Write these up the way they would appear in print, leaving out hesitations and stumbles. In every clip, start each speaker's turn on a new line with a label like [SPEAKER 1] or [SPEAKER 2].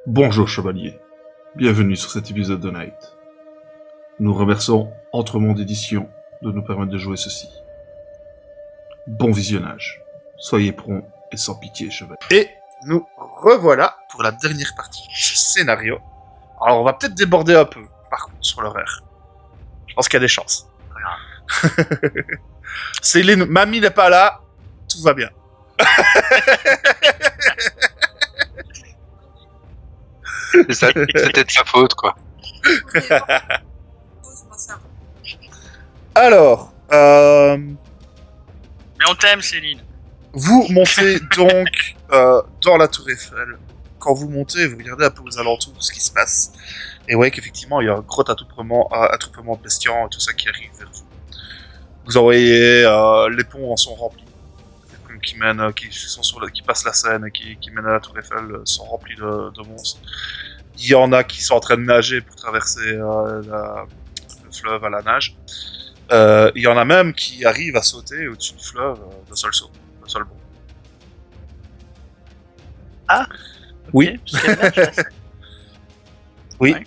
[SPEAKER 1] Bonjour chevalier, bienvenue sur cet épisode de Night. Nous remercions Entremonde Édition de nous permettre de jouer ceci. Bon visionnage, soyez prompt et sans pitié chevalier.
[SPEAKER 2] Et nous revoilà pour la dernière partie de ce scénario. Alors on va peut-être déborder un peu, par contre, sur l'horaire. Je pense qu'il y a des chances. Céline, mamie n'est pas là, tout va bien.
[SPEAKER 3] C'était de sa faute, quoi.
[SPEAKER 2] Alors,
[SPEAKER 4] Mais on t'aime, Céline.
[SPEAKER 2] vous montez donc dans la tour Eiffel. Quand vous montez, vous regardez un peu aux alentours ce qui se passe. Et vous voyez qu'effectivement, il y a un gros attroupement de bestiaux et tout ça qui arrive vers vous. Vous envoyez les ponts en sont remplis. Les ponts qui passent la Seine et qui mènent à la tour Eiffel sont remplis de monstres. Il y en a qui sont en train de nager pour traverser le fleuve à la nage. Il y en a même qui arrivent à sauter au-dessus du fleuve d'un seul saut, d'un seul bond.
[SPEAKER 4] Ah,
[SPEAKER 2] oui.
[SPEAKER 4] C'est vrai, je la sais.
[SPEAKER 2] Oui.
[SPEAKER 4] Ouais.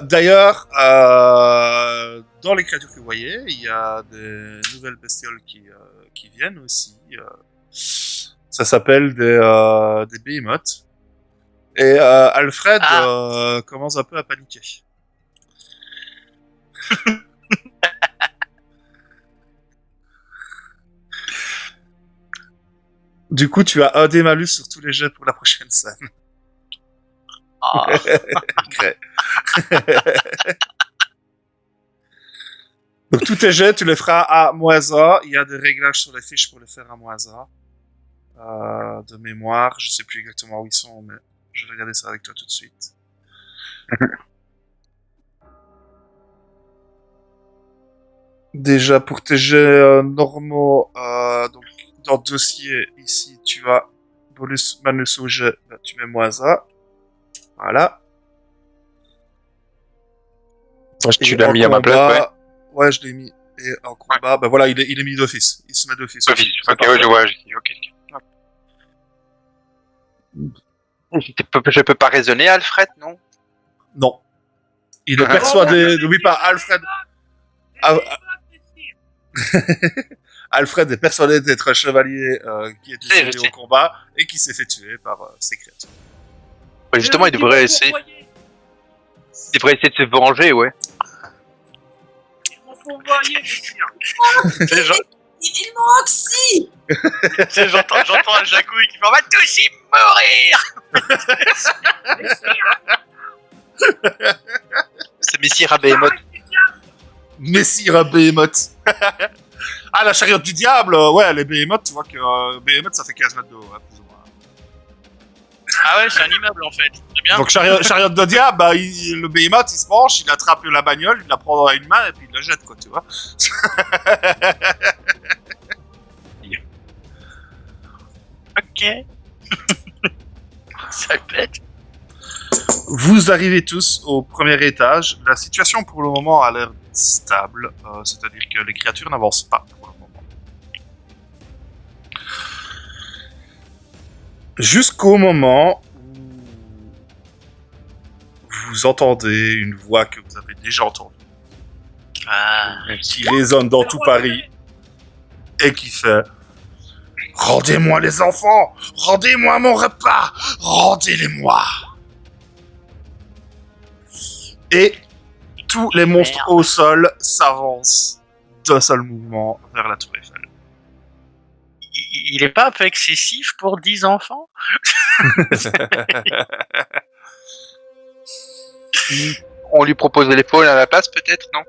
[SPEAKER 2] D'ailleurs, dans les créatures que vous voyez, il y a des nouvelles bestioles qui viennent aussi. Ça s'appelle des behemoths. Et Alfred commence un peu à paniquer. Du coup, tu as un dé malus sur tous les jets pour la prochaine scène.
[SPEAKER 4] Ah,
[SPEAKER 2] Ok. Donc tous tes jets, tu les feras à -1. Il y a des réglages sur les fiches pour les faire à -1. De mémoire, je sais plus exactement où ils sont, mais je vais regarder ça avec toi tout de suite. Déjà pour tes jets normaux, donc dans le dossier ici, tu as bonus malus au jet, bah, tu mets -1. Voilà.
[SPEAKER 3] Tu
[SPEAKER 2] Et
[SPEAKER 3] l'as
[SPEAKER 2] en
[SPEAKER 3] mis à ma place, ouais.
[SPEAKER 2] combat, ouais, je l'ai mis. Et en combat, bah voilà, il est mis d'office. Il se met d'office.
[SPEAKER 3] Sophie,
[SPEAKER 2] C'est
[SPEAKER 3] ok,
[SPEAKER 2] parfait.
[SPEAKER 3] ouais, je vois, ok. Je peux pas raisonner, Alfred, non?
[SPEAKER 2] Non. Il est persuadé. N'oublie pas, Alfred. Ah, Alfred est persuadé d'être un chevalier qui est décédé au combat et qui s'est fait tuer par ses créatures.
[SPEAKER 3] Ouais, justement, il devrait essayer de se venger, ouais.
[SPEAKER 4] C'est genre,
[SPEAKER 5] Il m'oxy.
[SPEAKER 4] c'est j'entends un jacouille qui fait on va tous y mourir.
[SPEAKER 3] C'est Messire Behemoth.
[SPEAKER 2] Messire Behemoth. Ah, la chariote du diable, ouais, les Behemoths, tu vois que Behemoth ça fait 15 mètres de haut, hein, plus ou moins.
[SPEAKER 4] Ah ouais, c'est un immeuble en fait. C'est bien.
[SPEAKER 2] Donc chariote de diable, bah, le Behemoth il se penche, il attrape la bagnole, il la prend dans une main et puis il la jette, quoi, tu vois.
[SPEAKER 4] Ok. Ça pète.
[SPEAKER 2] Vous arrivez tous au premier étage. La situation pour le moment a l'air stable, c'est-à-dire que les créatures n'avancent pas pour le moment. Jusqu'au moment où vous entendez une voix que vous avez déjà entendue,
[SPEAKER 4] Ah.
[SPEAKER 2] qui résonne dans tout Paris et qui fait « Rendez-moi les enfants! Rendez-moi mon repas! Rendez-les-moi !» Et tous les monstres
[SPEAKER 4] Merde.
[SPEAKER 2] au sol s'avancent d'un seul mouvement vers la tour Eiffel.
[SPEAKER 4] Il est pas un peu excessif pour 10 enfants?
[SPEAKER 3] On lui propose les faunes à la place, peut-être, non?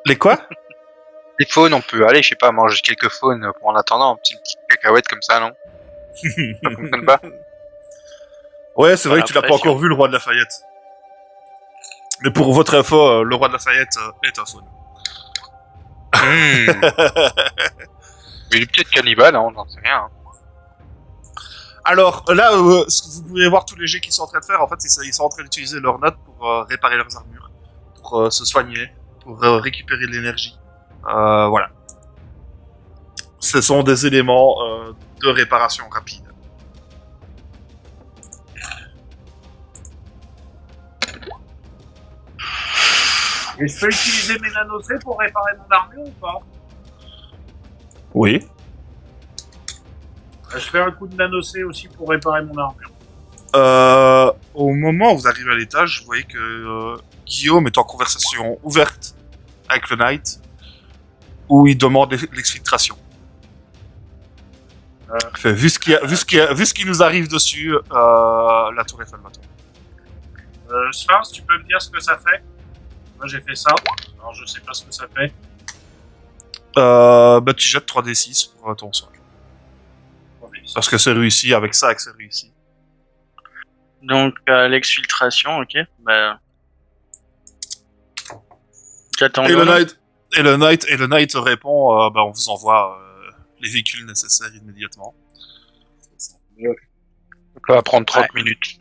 [SPEAKER 2] Les quoi?
[SPEAKER 3] Les faunes, on peut aller, je sais pas, manger quelques faunes en attendant, une petite cacahuète comme ça, non? Ça fonctionne pas?
[SPEAKER 2] Ouais, c'est vrai
[SPEAKER 4] Pas
[SPEAKER 2] que tu l'as pas
[SPEAKER 4] l'impression.
[SPEAKER 2] encore vu, le roi de Lafayette. Mais pour votre info, le roi de Lafayette est un faune.
[SPEAKER 3] Mais il est peut-être cannibale, hein, on n'en sait rien. Hein.
[SPEAKER 2] Alors là, ce que vous pouvez voir tous les jets qu'ils sont en train de faire, en fait, ils sont en train d'utiliser leurs notes pour réparer leurs armures, pour se soigner, pour récupérer de l'énergie. Voilà. Ce sont des éléments de réparation rapide.
[SPEAKER 6] Et je peux utiliser mes nanocés pour réparer mon armure ou pas?
[SPEAKER 1] Oui.
[SPEAKER 6] Je fais un coup de nanocé aussi pour réparer mon armure.
[SPEAKER 2] Au moment où vous arrivez à l'étage, vous voyez que Guillaume est en conversation ouverte avec le Knight, où il demande l'exfiltration. Fait, vu ce qui nous arrive dessus, la tour Eiffel va tomber.
[SPEAKER 6] Sphinx, tu peux me dire ce que ça fait? Moi j'ai fait ça, alors je sais pas ce que ça fait.
[SPEAKER 2] Bah tu jettes 3d6 pour ton sort. Parce que c'est réussi, avec ça que c'est réussi.
[SPEAKER 4] Donc, l'exfiltration, ok. Bah... J'attends.
[SPEAKER 2] Et le Knight répond, bah on vous envoie les véhicules nécessaires immédiatement.
[SPEAKER 3] Ça va prendre 30 minutes.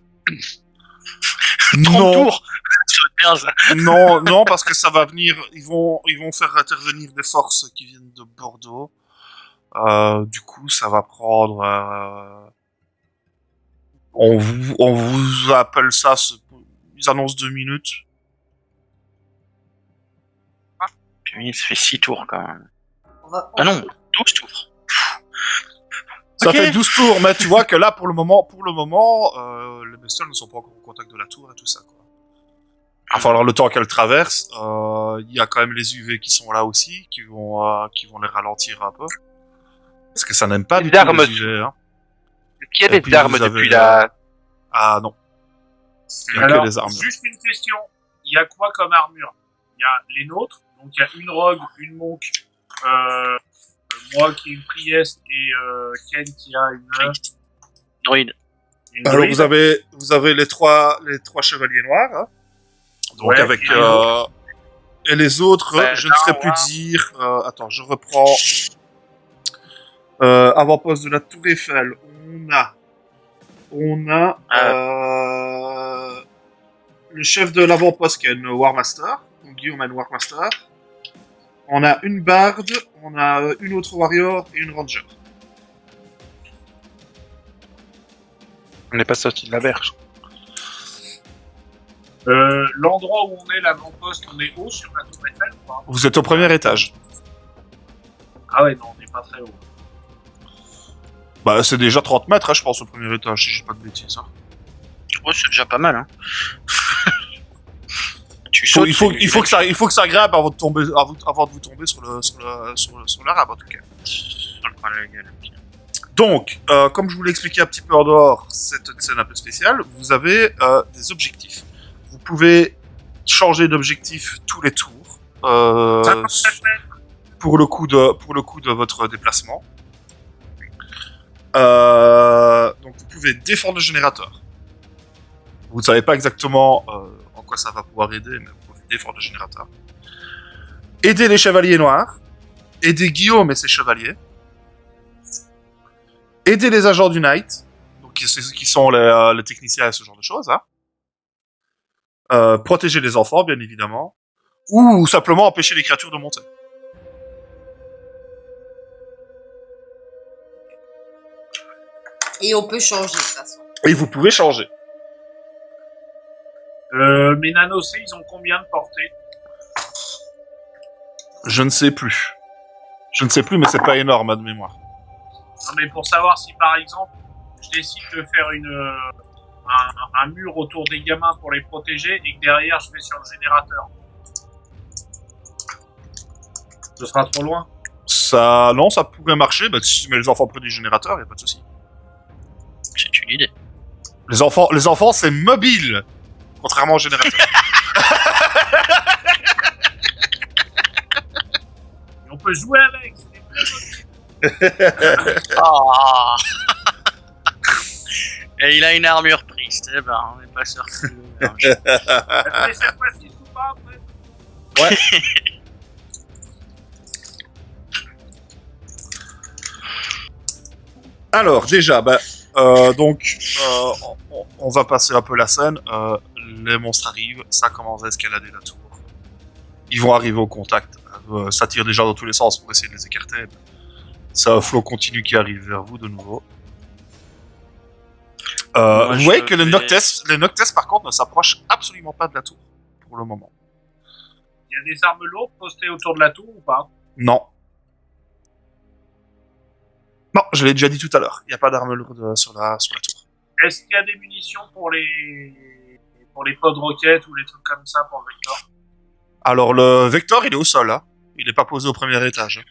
[SPEAKER 4] 30 tours. Ça va être bien, ça.
[SPEAKER 2] Non, parce que ça va venir. Ils vont faire intervenir des forces qui viennent de Bordeaux. Du coup, ça va prendre. On vous appelle ça. Ils annoncent 2 minutes.
[SPEAKER 4] Puis, il se fait 6 tours quand même.
[SPEAKER 5] On
[SPEAKER 4] Ah non, 12 tours.
[SPEAKER 2] Ça
[SPEAKER 4] Ok.
[SPEAKER 2] fait 12 tours, mais tu vois que là, pour le moment, les bestioles ne sont pas encore au contact de la tour et tout ça, quoi. Il va falloir le temps qu'elles traversent. Il y a quand même les UV qui sont là aussi, qui vont les ralentir un peu. Parce que ça n'aime pas
[SPEAKER 3] Les
[SPEAKER 2] du tout
[SPEAKER 3] armes.
[SPEAKER 2] les UV, hein.
[SPEAKER 3] Qui a
[SPEAKER 2] Et puis,
[SPEAKER 3] les armes
[SPEAKER 2] vous avez,
[SPEAKER 3] depuis la...
[SPEAKER 2] Ah non. Il y a
[SPEAKER 6] Alors,
[SPEAKER 2] que les armes.
[SPEAKER 6] juste une question. Il y a quoi comme armure? Il y a les nôtres, donc il y a une rogue, une monk, moi qui ai une priest et Ken qui a une
[SPEAKER 4] Druide.
[SPEAKER 2] Alors
[SPEAKER 6] druide.
[SPEAKER 2] vous avez les trois chevaliers noirs, hein. Donc
[SPEAKER 6] Ouais,
[SPEAKER 2] avec et les autres, je ne saurais plus dire. Attends, je reprends. Avant-poste de la Tour Eiffel, on a le chef de l'avant-poste qui est un Warmaster, donc Guillaume est un Warmaster. On a une barde, on a une autre warrior et une ranger.
[SPEAKER 3] On n'est pas sorti de la berge.
[SPEAKER 6] L'endroit où on est, l'avant-poste, on est haut sur la tour Eiffel ou pas?
[SPEAKER 2] Vous êtes au premier étage.
[SPEAKER 6] Ah ouais, non, on n'est pas très haut.
[SPEAKER 2] Bah c'est déjà 30 mètres, hein, je pense, au premier étage, si j'ai pas de bêtises. Hein.
[SPEAKER 4] Oh, c'est déjà pas mal, hein. Tu
[SPEAKER 2] Il
[SPEAKER 4] sautes,
[SPEAKER 2] faut que ça grimpe avant de tomber, avant de vous tomber sur l'arabe, en tout cas.
[SPEAKER 4] Sur le coin de la gueule.
[SPEAKER 2] Donc, comme je vous l'ai expliqué un petit peu en dehors, c'est une scène un peu spéciale. Vous avez des objectifs. Vous pouvez changer d'objectif tous les tours pour le coup de votre déplacement. Donc, vous pouvez défendre le générateur. Vous ne savez pas exactement en quoi ça va pouvoir aider, mais vous pouvez défendre le générateur. Aider les chevaliers noirs. Aider Guillaume et ses chevaliers. Aider les agents du Knight, donc qui sont les techniciens et ce genre de choses, hein. Protéger les enfants, bien évidemment, ou simplement empêcher les créatures de monter.
[SPEAKER 5] Et on peut changer de toute façon.
[SPEAKER 2] Et vous pouvez changer.
[SPEAKER 6] Mes nanocés, ils ont combien de portée?
[SPEAKER 2] Je ne sais plus. Mais c'est pas énorme, hein, de mémoire.
[SPEAKER 6] Non, mais pour savoir si, par exemple, je décide de faire un mur autour des gamins pour les protéger et que derrière, je vais sur le générateur. Ce sera trop loin.
[SPEAKER 2] Non, ça pourrait marcher, bah, si tu mets les enfants près du générateur, y a pas de souci.
[SPEAKER 4] C'est une idée.
[SPEAKER 2] Les enfants, c'est mobile, contrairement au générateur.
[SPEAKER 6] Et on peut jouer avec. C'est
[SPEAKER 4] Ah. Et il a une armure triste. Eh ben, on n'est pas sûr.
[SPEAKER 6] Mais cette fois-ci, je joue pas après.
[SPEAKER 2] Ouais. Alors, déjà, on va passer un peu la scène. Les monstres arrivent, ça commence à escalader la tour. Ils vont arriver au contact. Ça tire déjà dans tous les sens pour essayer de les écarter. C'est un flot continu qui arrive vers vous de nouveau. Vous voyez que les Noctes, par contre, ne s'approchent absolument pas de la tour, pour le moment.
[SPEAKER 6] Il y a des armes lourdes postées autour de la tour ou pas?
[SPEAKER 2] Non. Non, je l'ai déjà dit tout à l'heure. Il n'y a pas d'arme lourde sur la tour.
[SPEAKER 6] Est-ce qu'il y a des munitions pour les pods roquettes ou les trucs comme ça pour le Vector?
[SPEAKER 2] Alors, le Vector, il est au sol, hein. Il n'est pas posé au premier étage.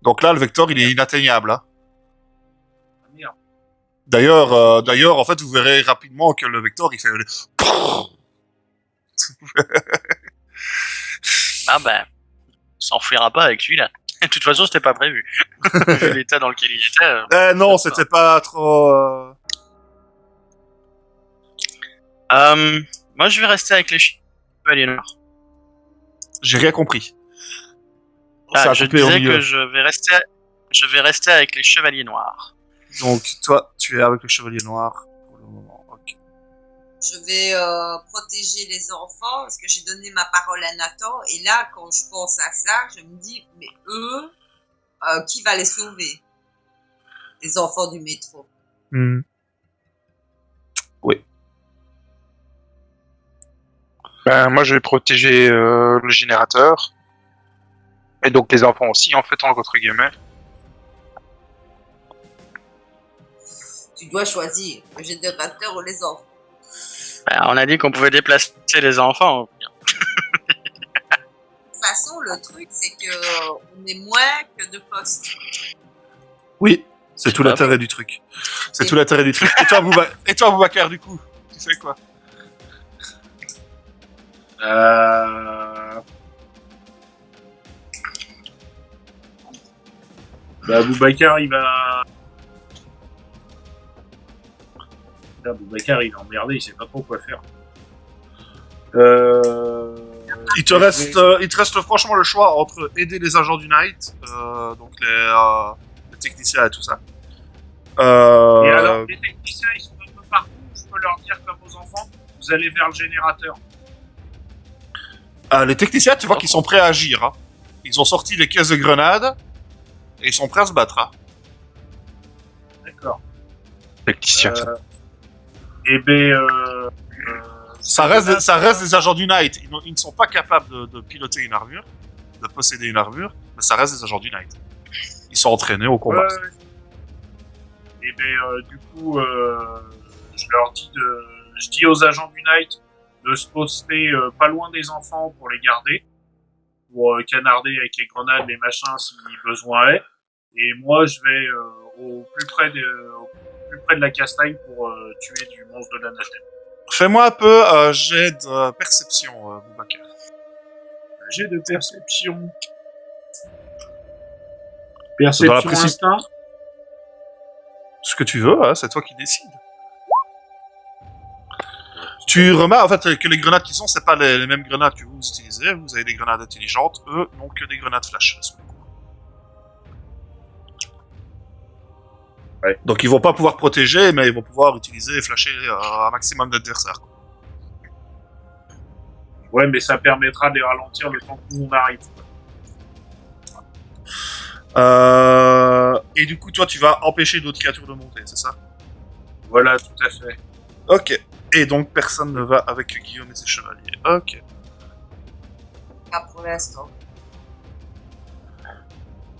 [SPEAKER 2] Donc là, le Vector, il est inatteignable, hein.
[SPEAKER 6] Ah, merde.
[SPEAKER 2] D'ailleurs, en fait, vous verrez rapidement que le Vector, il fait...
[SPEAKER 4] Ah ben, on s'enfuira pas avec celui-là. De toute façon, c'était pas prévu. Vu l'état dans lequel il était.
[SPEAKER 2] non, c'était pas trop...
[SPEAKER 4] Moi, je vais rester avec les chevaliers noirs.
[SPEAKER 2] J'ai rien compris. Ça
[SPEAKER 4] Ah,
[SPEAKER 2] a
[SPEAKER 4] je
[SPEAKER 2] coupé au
[SPEAKER 4] disais
[SPEAKER 2] milieu.
[SPEAKER 4] que je vais rester avec les chevaliers noirs.
[SPEAKER 2] Donc, toi, tu es avec le Chevalier Noir pour le moment. Ok.
[SPEAKER 5] Je vais protéger les enfants parce que j'ai donné ma parole à Nathan. Et là, quand je pense à ça, je me dis, mais eux, qui va les sauver? Les enfants du métro.
[SPEAKER 2] Hmm. Oui.
[SPEAKER 3] Ben, moi, je vais protéger le générateur. Et donc les enfants aussi, en fait, entre guillemets.
[SPEAKER 5] Tu dois choisir le générateur ou les enfants.
[SPEAKER 4] Ben, on a dit qu'on pouvait déplacer les enfants.
[SPEAKER 5] De toute façon, le truc, c'est que on est moins que de postes.
[SPEAKER 2] Oui, c'est tout
[SPEAKER 4] pas
[SPEAKER 2] l'intérêt du truc. C'est tout l'intérêt du truc. Et toi, Boubacar, du coup, tu fais quoi?
[SPEAKER 6] Bah, Boubacar, il va... Là, Boubacar, il est emmerdé, il sait pas trop quoi faire.
[SPEAKER 2] Il te reste franchement le choix entre aider les agents du Night, donc les techniciens et tout ça.
[SPEAKER 6] Et alors, les techniciens, ils sont un peu partout. Je peux leur dire, comme aux enfants, vous allez vers le générateur.
[SPEAKER 2] Les techniciens, tu vois qu'ils sont prêts à agir. Hein. Ils ont sorti les caisses de grenades et ils sont prêts à se battre. Hein.
[SPEAKER 6] D'accord.
[SPEAKER 3] Technicien.
[SPEAKER 6] Et ben,
[SPEAKER 2] Ça reste des agents du Night. Ils ne sont pas capables de piloter une armure, de posséder une armure, mais ça reste des agents du Night. Ils sont entraînés au combat.
[SPEAKER 6] Et ben, du coup, je dis aux agents du Night de se poster pas loin des enfants pour les garder, pour canarder avec les grenades, les machins si besoin est. Et moi, je vais au plus près de la castagne pour tuer du monstre de l'anathème.
[SPEAKER 2] Fais-moi un peu jet de perception, Boubacar.
[SPEAKER 6] J'ai de perception.
[SPEAKER 2] Dans la
[SPEAKER 6] Perception
[SPEAKER 2] précision.
[SPEAKER 6] instinct.
[SPEAKER 2] Ce que tu veux, hein, c'est toi qui décides. Tu remarques en fait que les grenades qui sont, c'est pas les mêmes grenades que vous utilisez. Vous avez des grenades intelligentes, eux n'ont que des grenades flash.
[SPEAKER 6] Ouais.
[SPEAKER 2] Donc ils vont pas pouvoir protéger, mais ils vont pouvoir utiliser et flasher un maximum d'adversaires.
[SPEAKER 6] Ouais, mais ça permettra de les ralentir le temps que nous on arrive.
[SPEAKER 2] Et du coup, toi, tu vas empêcher d'autres créatures de monter, c'est ça?
[SPEAKER 6] Voilà, tout à fait.
[SPEAKER 2] Ok. Et donc personne ne va avec Guillaume et ses chevaliers. Ok.
[SPEAKER 5] Pas pour l'instant.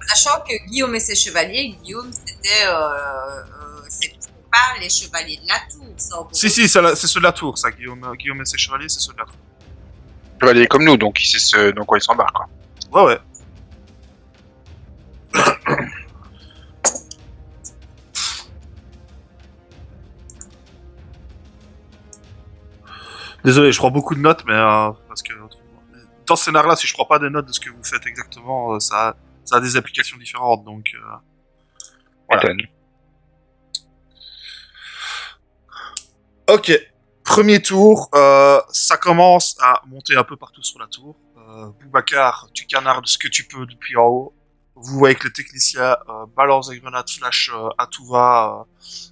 [SPEAKER 5] Sachant que Guillaume et ses chevaliers, Guillaume, c'est pas les chevaliers de la tour, ça.
[SPEAKER 2] Si, c'est ceux de la tour, ça. Guillaume et ses chevaliers, c'est ceux de la tour.
[SPEAKER 3] Chevalier comme nous, donc il sait dans quoi il s'embarque, quoi.
[SPEAKER 2] Ouais. Désolé, je prends beaucoup de notes, mais parce que dans ce scénario-là, si je prends pas des notes de ce que vous faites exactement, ça a des applications différentes, donc voilà.
[SPEAKER 3] Étonne.
[SPEAKER 2] Ok, premier tour, ça commence à monter un peu partout sur la tour. Boubacar, tu canardes ce que tu peux depuis en haut. Vous voyez que les techniciens balancent des grenades flash à tout va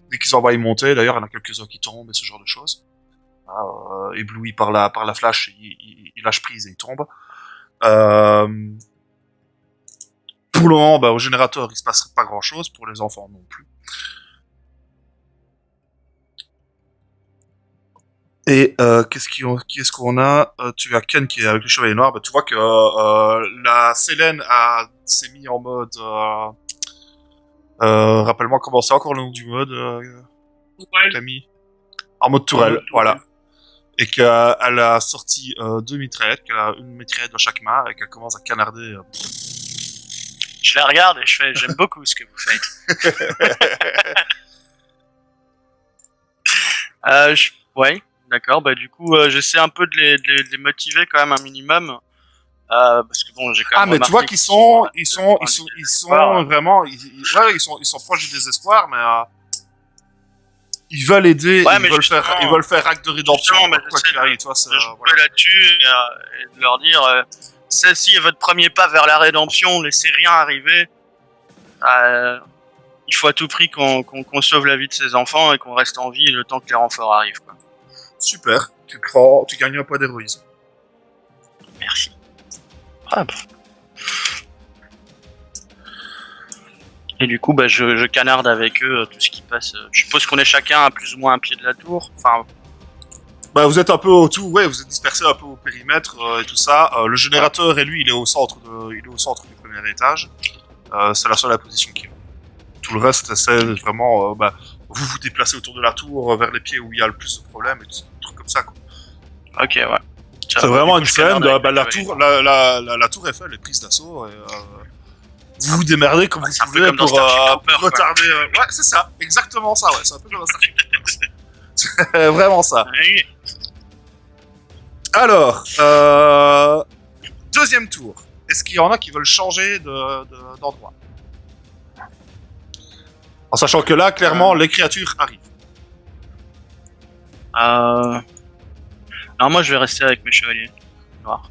[SPEAKER 2] dès qu'ils en voient monter. D'ailleurs, il y en a quelques-uns qui tombent et ce genre de choses. Ébloui par la flash, il lâche prise et il tombe. Pour le moment, au générateur, il se passe pas grand-chose. Pour les enfants, non plus. Et qu'est-ce qu'on a? Tu as Ken qui est avec le chevalier noir. Bah, tu vois que la Selene s'est mis en mode. Rappelle-moi comment c'est encore le nom du mode,
[SPEAKER 6] Ouais,
[SPEAKER 2] Camille. En mode tourelle, voilà. Et qu'elle a sorti 2 mitraillettes, qu'elle a une mitraillette dans chaque main et qu'elle commence à canarder.
[SPEAKER 4] Je les regarde et je fais, j'aime beaucoup ce que vous faites. Ouais, d'accord. Bah du coup, j'essaie un peu de les motiver quand même un minimum, parce que bon, j'ai quand
[SPEAKER 2] Ah,
[SPEAKER 4] même
[SPEAKER 2] mais tu vois
[SPEAKER 4] remarqué
[SPEAKER 2] qu'ils
[SPEAKER 4] qu'ils
[SPEAKER 2] sont vraiment, ils sont proches du désespoir, mais ils veulent aider,
[SPEAKER 4] Ouais,
[SPEAKER 2] ils
[SPEAKER 4] mais
[SPEAKER 2] veulent faire acte de rédemption,
[SPEAKER 4] justement,
[SPEAKER 2] quoi qu'il arrive, tu vois, c'est,
[SPEAKER 4] de jouer
[SPEAKER 2] voilà.
[SPEAKER 4] là-dessus et de leur dire, celle-ci est votre premier pas vers la rédemption, laissez rien arriver. Il faut à tout prix qu'on sauve la vie de ces enfants et qu'on reste en vie le temps que les renforts arrivent, quoi.
[SPEAKER 2] Super, tu gagnes un point d'héroïsme.
[SPEAKER 4] Merci. Ah, bah. Et du coup, bah, je canarde avec eux tout ce qui passe. Je suppose qu'on est chacun à plus ou moins un pied de la tour. Enfin,
[SPEAKER 2] Bah, vous êtes un peu autour, ouais, vous êtes dispersés un peu au périmètre et tout ça. Le générateur, et lui, il est au centre du premier étage. C'est la seule position qui vaut. Tout le reste, c'est vraiment, vous vous déplacez autour de la tour vers les pieds où il y a le plus de problèmes et des trucs comme ça, quoi.
[SPEAKER 4] ok, ouais.
[SPEAKER 2] C'est vraiment une scène de,
[SPEAKER 4] avec
[SPEAKER 2] la tour Eiffel est prise d'assaut et vous vous démerdez comme vous
[SPEAKER 4] c'est un peu
[SPEAKER 2] pouvez
[SPEAKER 4] comme dans
[SPEAKER 2] pour
[SPEAKER 4] Starship Trooper, quoi.
[SPEAKER 2] retarder. Ouais, c'est ça, exactement ça, ouais, c'est un peu comme dans Starship Trooper. C'est vraiment ça.
[SPEAKER 4] Oui.
[SPEAKER 2] Alors, deuxième tour. Est-ce qu'il y en a qui veulent changer d'endroit? En sachant que là, clairement, les créatures arrivent.
[SPEAKER 4] Non, moi je vais rester avec mes chevaliers noirs.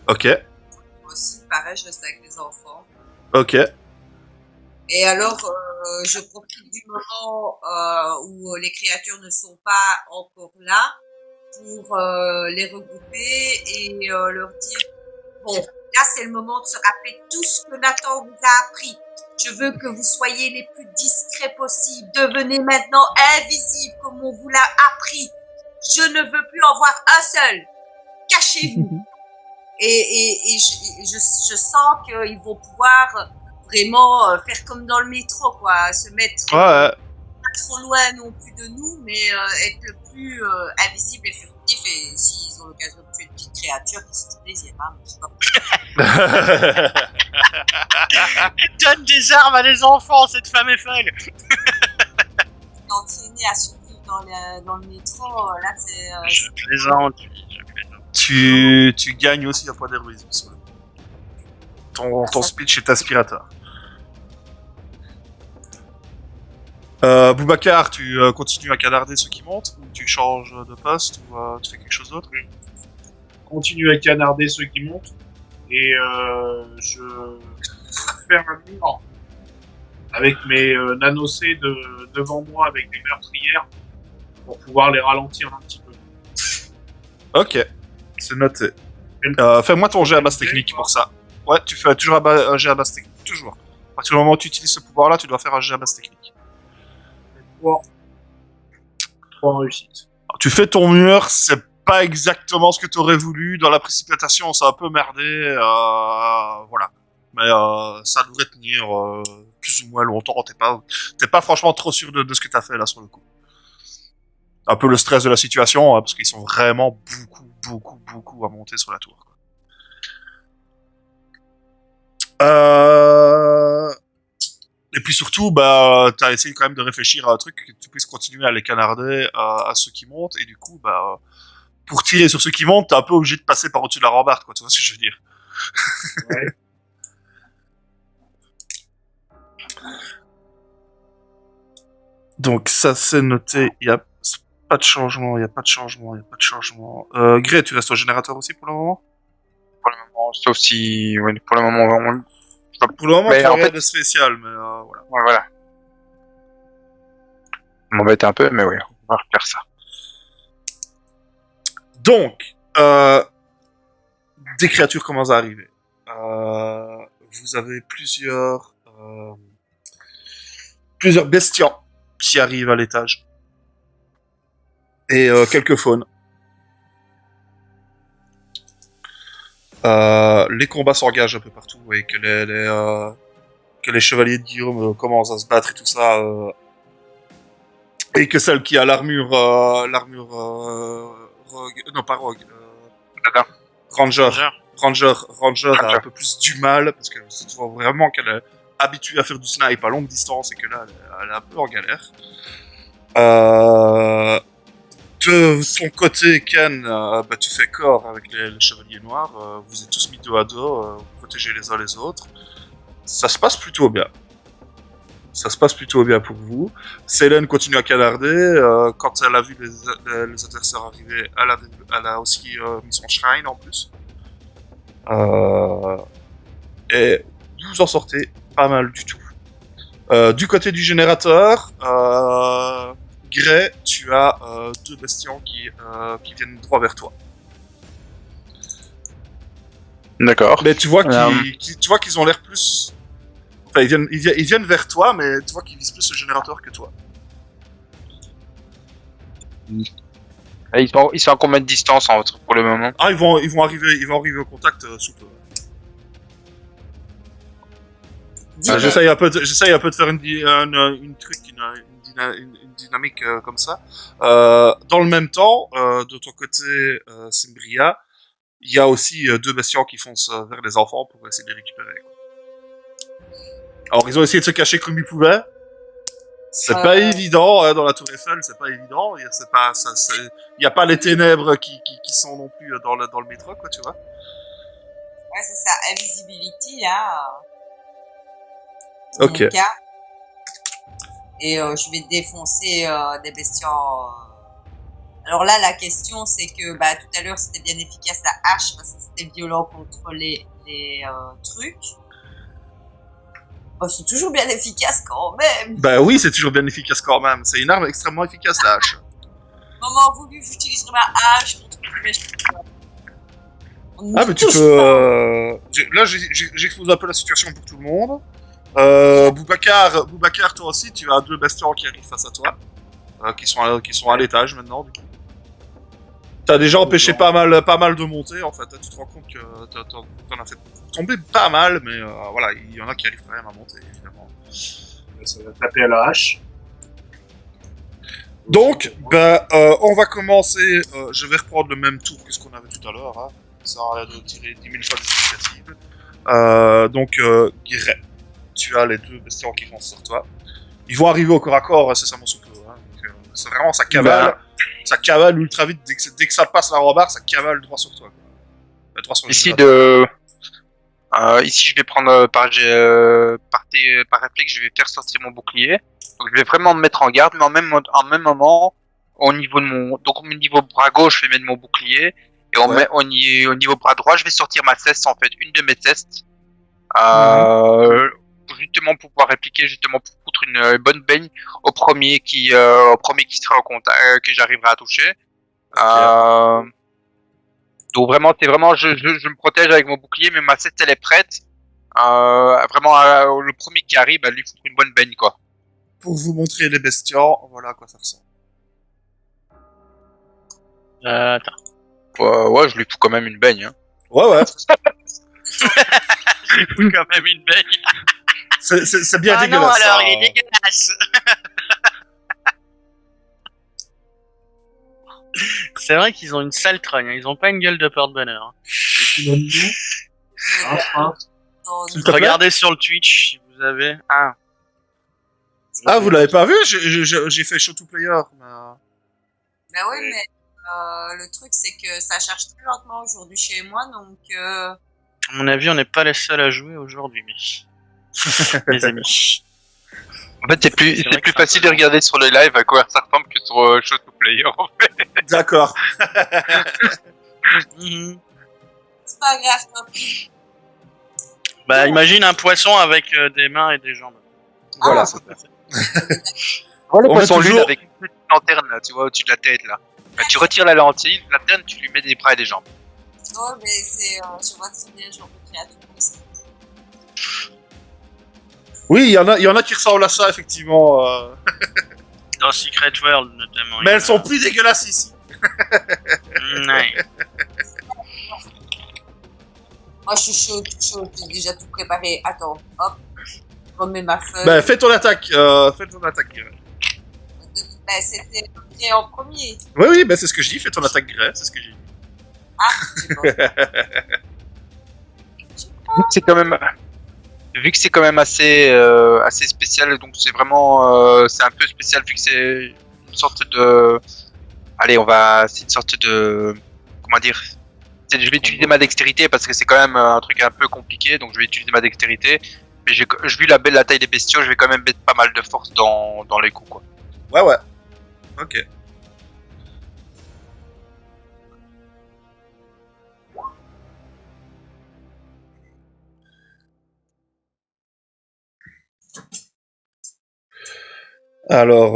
[SPEAKER 2] Ok,
[SPEAKER 5] Moi aussi, pareil, je reste avec les enfants.
[SPEAKER 2] ok.
[SPEAKER 5] Et alors, je profite du moment où les créatures ne sont pas encore là pour les regrouper et leur dire, bon, là c'est le moment de se rappeler tout ce que Nathan vous a appris. Je veux que vous soyez les plus discrets possibles. Devenez maintenant invisibles comme on vous l'a appris. Je ne veux plus en voir un seul. Cachez-vous. Et je sens qu'ils vont pouvoir vraiment faire comme dans le métro, quoi, se mettre
[SPEAKER 2] Ouais.
[SPEAKER 5] pas trop loin non plus de nous, mais être le plus invisible et furtif. Et s'ils ont l'occasion de tuer une petite créature, qui se fait plaisir, hein, mais c'est pas
[SPEAKER 4] Elle donne des armes à des enfants, cette femme est folle.
[SPEAKER 5] entraîné à survivre dans le métro. Là, c'est
[SPEAKER 4] Je plaisante.
[SPEAKER 2] Tu gagnes aussi un point d'héroïsme. Ton speech est aspirateur. Boubacar, tu continues à canarder ceux qui montent ou tu changes de poste ou tu fais quelque chose d'autre?
[SPEAKER 6] Continue à canarder ceux qui montent et je fais un mur avec mes nano-C devant moi avec des meurtrières pour pouvoir les ralentir un petit peu.
[SPEAKER 2] Ok, c'est noté. Fais-moi ton jet à base technique pour ça. Ouais, tu fais toujours un jet à base technique. Toujours. À partir du moment où tu utilises ce pouvoir-là, tu dois faire un jet à base technique.
[SPEAKER 6] 3 réussites.
[SPEAKER 2] Alors, tu fais ton mur, c'est pas exactement ce que tu aurais voulu. Dans la précipitation, ça a un peu merdé. Voilà. Mais ça devrait tenir plus ou moins longtemps. T'es pas franchement trop sûr de ce que t'as fait là sur le coup. Un peu le stress de la situation, parce qu'ils sont vraiment beaucoup à monter sur la tour. Et puis surtout, t'as essayé quand même de réfléchir à un truc que tu puisses continuer à les canarder à ceux qui montent, et du coup, pour tirer sur ceux qui montent, t'es un peu obligé de passer par au-dessus de la rambarde, quoi. Tu vois ce que je veux dire?
[SPEAKER 6] Ouais.
[SPEAKER 2] Donc ça c'est noté, il y a pas de changement. Grey, tu restes au générateur aussi pour le moment?
[SPEAKER 3] Pour le moment, sauf si, ouais, pour le moment, on...
[SPEAKER 2] Pour le moment,
[SPEAKER 3] Mais
[SPEAKER 2] tu as
[SPEAKER 3] en
[SPEAKER 2] rien
[SPEAKER 3] fait-
[SPEAKER 2] de spécial, mais voilà.
[SPEAKER 3] ouais, voilà. Ça m'embête un peu, mais oui, on va refaire ça.
[SPEAKER 2] Donc, des créatures commencent à arriver. Vous avez plusieurs bestiaux qui arrivent à l'étage. Et quelques faunes Les combats s'engagent un peu partout et que les chevaliers de Guillaume commencent à se battre et tout ça. Et que celle qui a l'armure rogue, non pas rogue,
[SPEAKER 3] D'accord.
[SPEAKER 2] ranger
[SPEAKER 4] Ranger.
[SPEAKER 2] a un peu plus du mal parce que tu vois vraiment qu'elle est habituée à faire du snipe à longue distance et que là elle est un peu en galère. De son côté, Ken, bah, tu fais corps avec les chevaliers noirs. Vous êtes tous mis dos à dos, vous protégez les uns les autres. Ça se passe plutôt bien. Ça se passe plutôt bien pour vous. Célène continue à canarder. Quand elle a vu les adversaires arriver, elle a aussi mis son shrine en plus. Et vous en sortez pas mal du tout. Du côté du générateur, Grey, tu as deux bastions qui viennent droit vers toi.
[SPEAKER 3] D'accord.
[SPEAKER 2] Mais tu vois qu'ils ont l'air plus... Enfin, ils viennent vers toi, mais tu vois qu'ils visent plus le générateur que toi.
[SPEAKER 3] Et ils sont à combien de distance pour le moment?
[SPEAKER 2] Ah, ils vont arriver au contact sous peu. J'essaye un peu de faire une dynamique comme ça. Dans le même temps, de ton côté, Simbria, il y a aussi deux bastions qui foncent vers les enfants pour essayer de les récupérer. Quoi. Alors, ils ont essayé de se cacher comme ils pouvaient. C'est pas évident, hein, dans la Tour Eiffel, c'est pas évident. Il y a pas les ténèbres qui sont non plus dans le métro, quoi, tu vois.
[SPEAKER 5] Ouais, c'est ça, invisibility, hein.
[SPEAKER 2] Ok.
[SPEAKER 5] Mon cas. Et je vais défoncer des bastions. Alors là, la question, c'est que bah, tout à l'heure, c'était bien efficace la hache parce que c'était violent contre les trucs. Oh, c'est toujours bien efficace quand même.
[SPEAKER 2] Bah oui, c'est toujours bien efficace quand même. C'est une arme extrêmement efficace, la hache.
[SPEAKER 5] Moment voulu, j'utiliserai ma hache contre les mèches.
[SPEAKER 2] Ah, mais tu peux... Là, j'expose un peu la situation pour tout le monde. Boubacar, toi aussi, tu as deux bastions qui arrivent face à toi. Qui sont à l'étage maintenant, du coup. T'as déjà empêché pas mal de montées, en fait. Tu te rends compte que t'en as fait tomber pas mal, mais voilà, il y en a qui arrivent quand même à monter, évidemment.
[SPEAKER 6] Ça va taper à la hache.
[SPEAKER 2] Donc, on va commencer. Je vais reprendre le même tour que ce qu'on avait tout à l'heure. Hein. Ça sert à rien de tirer 10 000 fois des initiatives. Donc, Guéret, tu as les deux bastions qui foncent sur toi. Ils vont arriver au corps à corps, c'est ça mon sous peu. Hein. Donc, c'est vraiment, ça cavale. Ça cavale ultra vite. Dès que ça passe la rambarde, ça cavale droit sur toi. Quoi. Droit sur
[SPEAKER 3] Ici, ici, je vais prendre par réflexe, je vais faire sortir mon bouclier. Donc, je vais vraiment me mettre en garde, mais en même moment, au niveau bras gauche, je vais mettre mon bouclier. Et au niveau bras droit, je vais sortir ma ceste, en fait, une de mes cestes. Justement pour pouvoir répliquer, pour foutre une bonne baigne au premier qui sera en contact, que j'arriverai à toucher. Okay. Donc vraiment, je me protège avec mon bouclier, mais ma ceste elle est prête. Vraiment, le premier qui arrive, lui foutre une bonne baigne, quoi.
[SPEAKER 2] Pour vous montrer les bastions, voilà à quoi ça ressemble.
[SPEAKER 4] Attends.
[SPEAKER 3] Ouais, je lui fous quand même une baigne. Hein.
[SPEAKER 2] Ouais.
[SPEAKER 4] Je lui fous quand même une baigne.
[SPEAKER 2] C'est bien dégueulasse.
[SPEAKER 4] Non, alors, il est dégueulasse. C'est vrai qu'ils ont une sale trogne, hein. Ils ont pas une gueule de porte-bonheur. Regardez sur le Twitch si vous avez.
[SPEAKER 2] Ah, vous l'avez pas vu? J'ai fait show to player.
[SPEAKER 5] Bah oui, mais le truc c'est que ça charge très lentement aujourd'hui chez moi, donc.
[SPEAKER 4] À mon avis, on n'est pas les seuls à jouer aujourd'hui, mais. Les amis.
[SPEAKER 3] En fait, c'est plus facile de regarder sur le live à quoi ça ressemble que sur Show to Player, en fait.
[SPEAKER 2] D'accord.
[SPEAKER 5] C'est pas grave, tant pis.
[SPEAKER 4] Bah, imagine un poisson avec des mains et des jambes.
[SPEAKER 2] Voilà.
[SPEAKER 3] Le poisson lune avec une petite lanterne, là, tu vois, au-dessus de la tête, là. Bah, tu retires la lentille, la lanterne, tu lui mets des bras et des jambes.
[SPEAKER 5] Oh, mais c'est... je vois très bien, genre de créature comme ça.
[SPEAKER 2] Oui, il y en a qui ressemblent à ça, effectivement.
[SPEAKER 4] Dans Secret World, notamment.
[SPEAKER 2] Mais elles sont plus dégueulasses ici.
[SPEAKER 4] Ouais.
[SPEAKER 5] Moi, je suis chaud, j'ai déjà tout préparé. Attends, hop, je remets ma feuille.
[SPEAKER 2] Bah, fais ton attaque, Gray.
[SPEAKER 5] Ben, c'était fait en premier.
[SPEAKER 2] Oui, bah, c'est ce que je dis, fais ton attaque Gray, c'est ce que j'ai dit.
[SPEAKER 5] Ah, j'ai pas.
[SPEAKER 3] C'est quand même, vu que c'est quand même assez spécial, donc c'est vraiment, c'est un peu spécial vu que c'est une sorte de, allez, c'est une sorte de, comment dire, je vais utiliser ma dextérité parce que c'est quand même un truc un peu compliqué, donc je vais utiliser ma dextérité. Mais vu la taille des bestiaux, je vais quand même mettre pas mal de force dans les coups, quoi.
[SPEAKER 2] Ouais. Ok. Alors,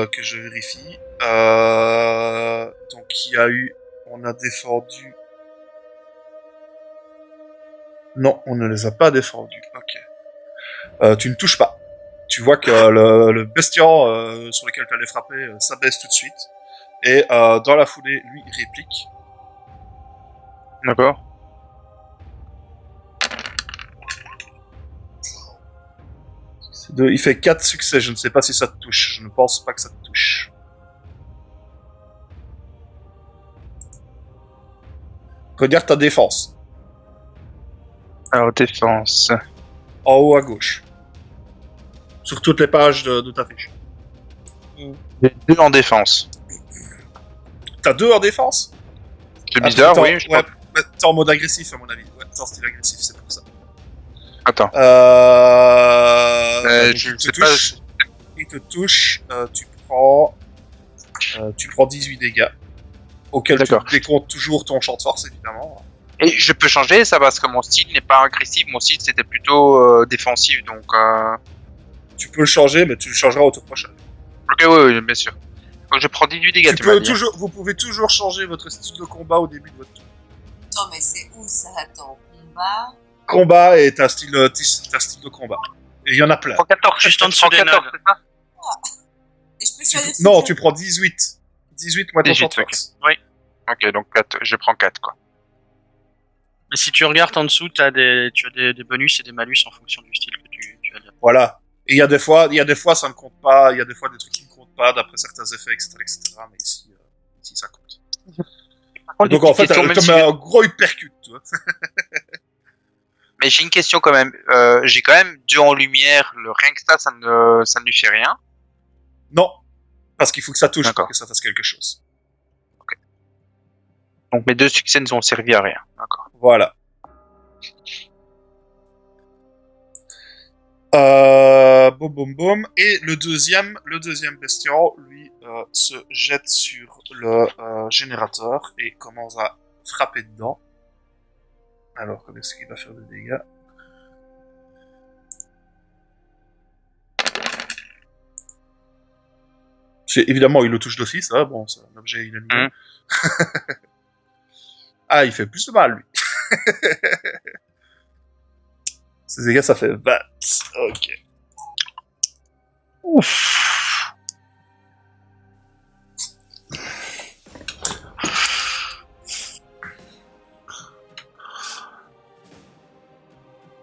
[SPEAKER 2] que je vérifie. Donc, on a défendu. Non, on ne les a pas défendus. Ok. Tu ne touches pas. Tu vois que le bestian sur lequel tu allais frapper s'abaisse tout de suite. Et dans la foulée, lui, il réplique.
[SPEAKER 3] D'accord.
[SPEAKER 2] Il fait 4 succès. Je ne sais pas si ça te touche. Je ne pense pas que ça te touche. Regarde ta défense.
[SPEAKER 3] Alors, défense.
[SPEAKER 2] En haut à gauche. Sur toutes les pages de ta fiche.
[SPEAKER 3] J'ai 2 en défense.
[SPEAKER 2] T'as 2 en défense?
[SPEAKER 3] C'est bizarre, oui.
[SPEAKER 2] Ouais, t'es en mode agressif, à mon avis. Ouais, t'es en style agressif, c'est pour ça.
[SPEAKER 3] Attends.
[SPEAKER 2] Donc,
[SPEAKER 3] Je sais pas.
[SPEAKER 2] Il te touche, tu prends 18 dégâts. Auquel tu
[SPEAKER 3] D'accord.
[SPEAKER 2] décomptes toujours ton champ de force, évidemment.
[SPEAKER 3] Et je peux changer ça parce que mon style n'est pas agressif, mon style c'était plutôt défensif, donc.
[SPEAKER 2] Tu peux le changer, mais tu le changeras au tour prochain.
[SPEAKER 3] Ok, oui, bien sûr. Donc je prends 18 dégâts, tu m'as dit.
[SPEAKER 2] Vous pouvez toujours changer votre style de combat au début de votre tour.
[SPEAKER 5] Attends, mais c'est où ça? Attends, combat.
[SPEAKER 2] Combat est un style de combat. Et il y en a plein.
[SPEAKER 3] Je prends 14,
[SPEAKER 4] Juste en dessous des
[SPEAKER 3] 14,
[SPEAKER 4] nodes.
[SPEAKER 3] c'est ça?
[SPEAKER 5] Et je peux choisir si
[SPEAKER 2] Non,
[SPEAKER 5] je-
[SPEAKER 2] tu prends 18. 18 moins ton
[SPEAKER 3] 18,
[SPEAKER 2] champ de force.
[SPEAKER 3] Ok, donc 4, je prends 4, quoi.
[SPEAKER 4] Mais si tu regardes en dessous, tu as des bonus et des malus en fonction du style que tu as dit.
[SPEAKER 2] Voilà. Et il y a des fois, ça ne compte pas. Il y a des fois des trucs qui ne comptent pas d'après certains effets, etc., Mais ici, ça compte.
[SPEAKER 3] Par contre,
[SPEAKER 2] Et donc
[SPEAKER 3] des
[SPEAKER 2] en fait,
[SPEAKER 3] questions, même
[SPEAKER 2] comme
[SPEAKER 3] si-
[SPEAKER 2] un gros hypercute, tu vois.
[SPEAKER 3] Mais j'ai une question quand même. J'ai quand même 2 en lumière, rien que ça ne lui fait rien.
[SPEAKER 2] Non. Parce qu'il faut que ça touche
[SPEAKER 3] D'accord.
[SPEAKER 2] pour que ça fasse quelque chose.
[SPEAKER 3] Donc mes 2 succès ne ont servi à rien. D'accord.
[SPEAKER 2] Voilà. Boum. Et le deuxième bestian, lui, se jette sur le générateur et commence à frapper dedans. Alors, comment est-ce qu'il va faire des dégâts? Évidemment, il le touche d'office, hein. Bon, c'est un objet inanimé. Ah, il fait plus de mal, lui. Ces dégâts, ça fait 20. Ok.
[SPEAKER 4] Ouf.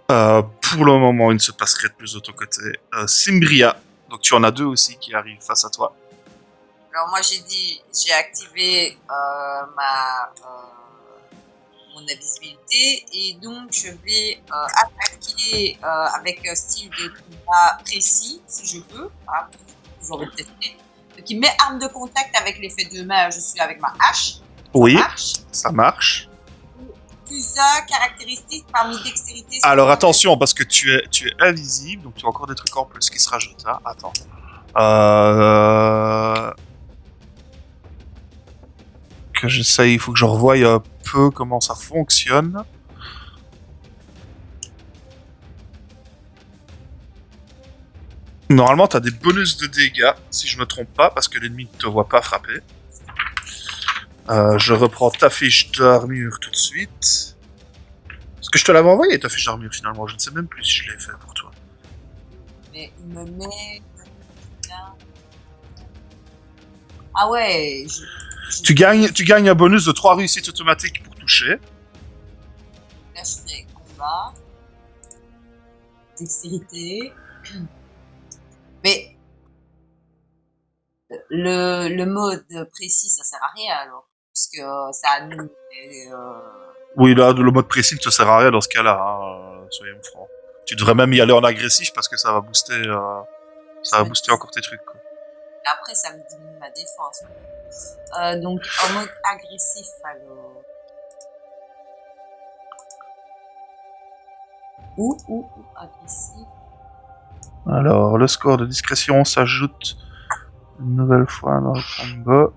[SPEAKER 2] Pour le moment, il ne se passe rien de plus de ton côté. Simbria, donc tu en as 2 aussi qui arrivent face à toi.
[SPEAKER 5] Alors moi j'ai activé mon invisibilité et donc je vais attaquer avec un style de combat précis si je peux. Ah, j'aurais testé. Donc il met arme de contact avec l'effet de main. Je suis avec ma hache.
[SPEAKER 2] Oui,
[SPEAKER 5] Marche.
[SPEAKER 2] ça marche.
[SPEAKER 5] Plus un caractéristique parmi dextérité.
[SPEAKER 2] Alors attention, parce que tu es invisible, donc tu as encore des trucs en plus qui se rajoutent. Hein. Attends. Que j'essaye, il faut que je revoie un peu comment ça fonctionne. Normalement, tu as des bonus de dégâts, si je me trompe pas, parce que l'ennemi ne te voit pas frapper. Je reprends ta fiche d'armure tout de suite. Est-ce que je te l'avais envoyé, ta fiche d'armure, finalement? Je ne sais même plus si je l'ai fait pour toi.
[SPEAKER 5] Mais il me met. Ah ouais.
[SPEAKER 2] Tu gagnes un bonus de 3 réussites automatiques pour toucher.
[SPEAKER 5] Là, je fais va. Dextérité. Mais le mode précis, ça sert à rien alors. Puisque ça annule.
[SPEAKER 2] Oui, là, le mode précis ne te sert à rien dans ce cas-là, hein, soyons francs. Tu devrais même y aller en agressif parce que ça va booster encore tes trucs, quoi.
[SPEAKER 5] Après, ça me diminue ma défense. Donc, en mode agressif, alors. Ou agressif.
[SPEAKER 2] Alors, le score de discrétion s'ajoute une nouvelle fois dans le combat.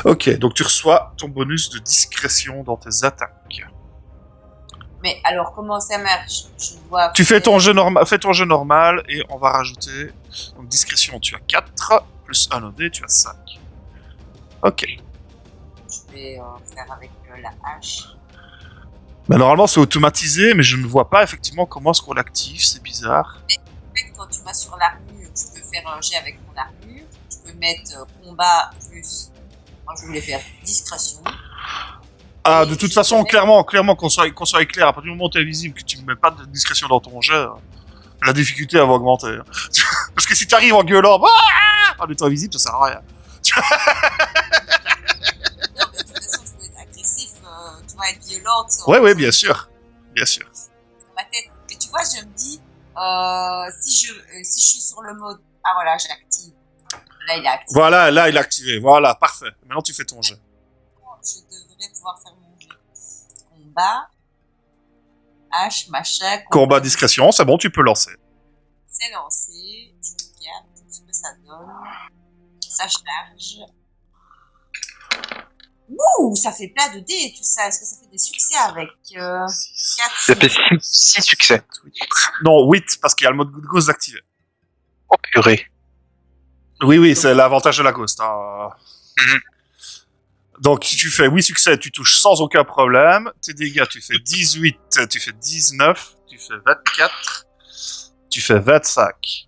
[SPEAKER 2] Ok, donc tu reçois ton bonus de discrétion dans tes attaques.
[SPEAKER 5] Mais alors, comment ça marche? Je dois
[SPEAKER 2] Tu fais
[SPEAKER 5] faire-
[SPEAKER 2] ton jeu normal et on va rajouter. Donc discrétion, tu as 4, plus 1 OD, tu as 5. Ok.
[SPEAKER 5] Je vais faire avec la hache.
[SPEAKER 2] Bah, normalement c'est automatisé, mais je ne vois pas effectivement comment est-ce qu'on l'active, c'est bizarre.
[SPEAKER 5] En fait, quand tu vas sur l'armure, tu peux faire un jet avec ton armure. Tu peux mettre combat plus. Moi, je voulais faire discrétion.
[SPEAKER 2] Ah,
[SPEAKER 5] Et
[SPEAKER 2] de toute
[SPEAKER 5] je
[SPEAKER 2] façon,
[SPEAKER 5] vais-
[SPEAKER 2] clairement, qu'on soit clair, à partir du moment où t'es visible, que tu ne mets pas de discrétion dans ton jeu, la difficulté elle va augmenter. Hein. Parce que si t'arrives en gueulant, en étant invisible, ça sert à rien.
[SPEAKER 5] Non, mais de toute façon, je peux être agressif, tu vois, être violente.
[SPEAKER 2] Ouais, bien sûr. Bien sûr.
[SPEAKER 5] Dans ma tête. Mais tu vois, je me dis, si je suis sur le mode. Ah voilà, j'active. Là, il est actif.
[SPEAKER 2] Voilà, là, il est activé. Voilà, parfait. Maintenant, tu fais ton jeu.
[SPEAKER 5] Je devrais pouvoir faire mon jeu. Combat. Hache, machin.
[SPEAKER 2] Combat discrétion, c'est bon, tu peux lancer.
[SPEAKER 5] C'est lancé. Je regarde ce que ça donne. Ça charge. Ouh, ça fait plein de dés et tout ça. Est-ce que ça fait des succès avec 4
[SPEAKER 3] Ça fait 6 succès.
[SPEAKER 2] Non, 8, parce qu'il y a le mode Good Ghost activé.
[SPEAKER 3] Oh purée.
[SPEAKER 2] Oui, c'est l'avantage de la Ghost. Hein.
[SPEAKER 3] Mhm.
[SPEAKER 2] Donc, si tu fais 8 succès, tu touches sans aucun problème. Tes dégâts, tu fais 18, tu fais 19, tu fais 24, tu fais 25.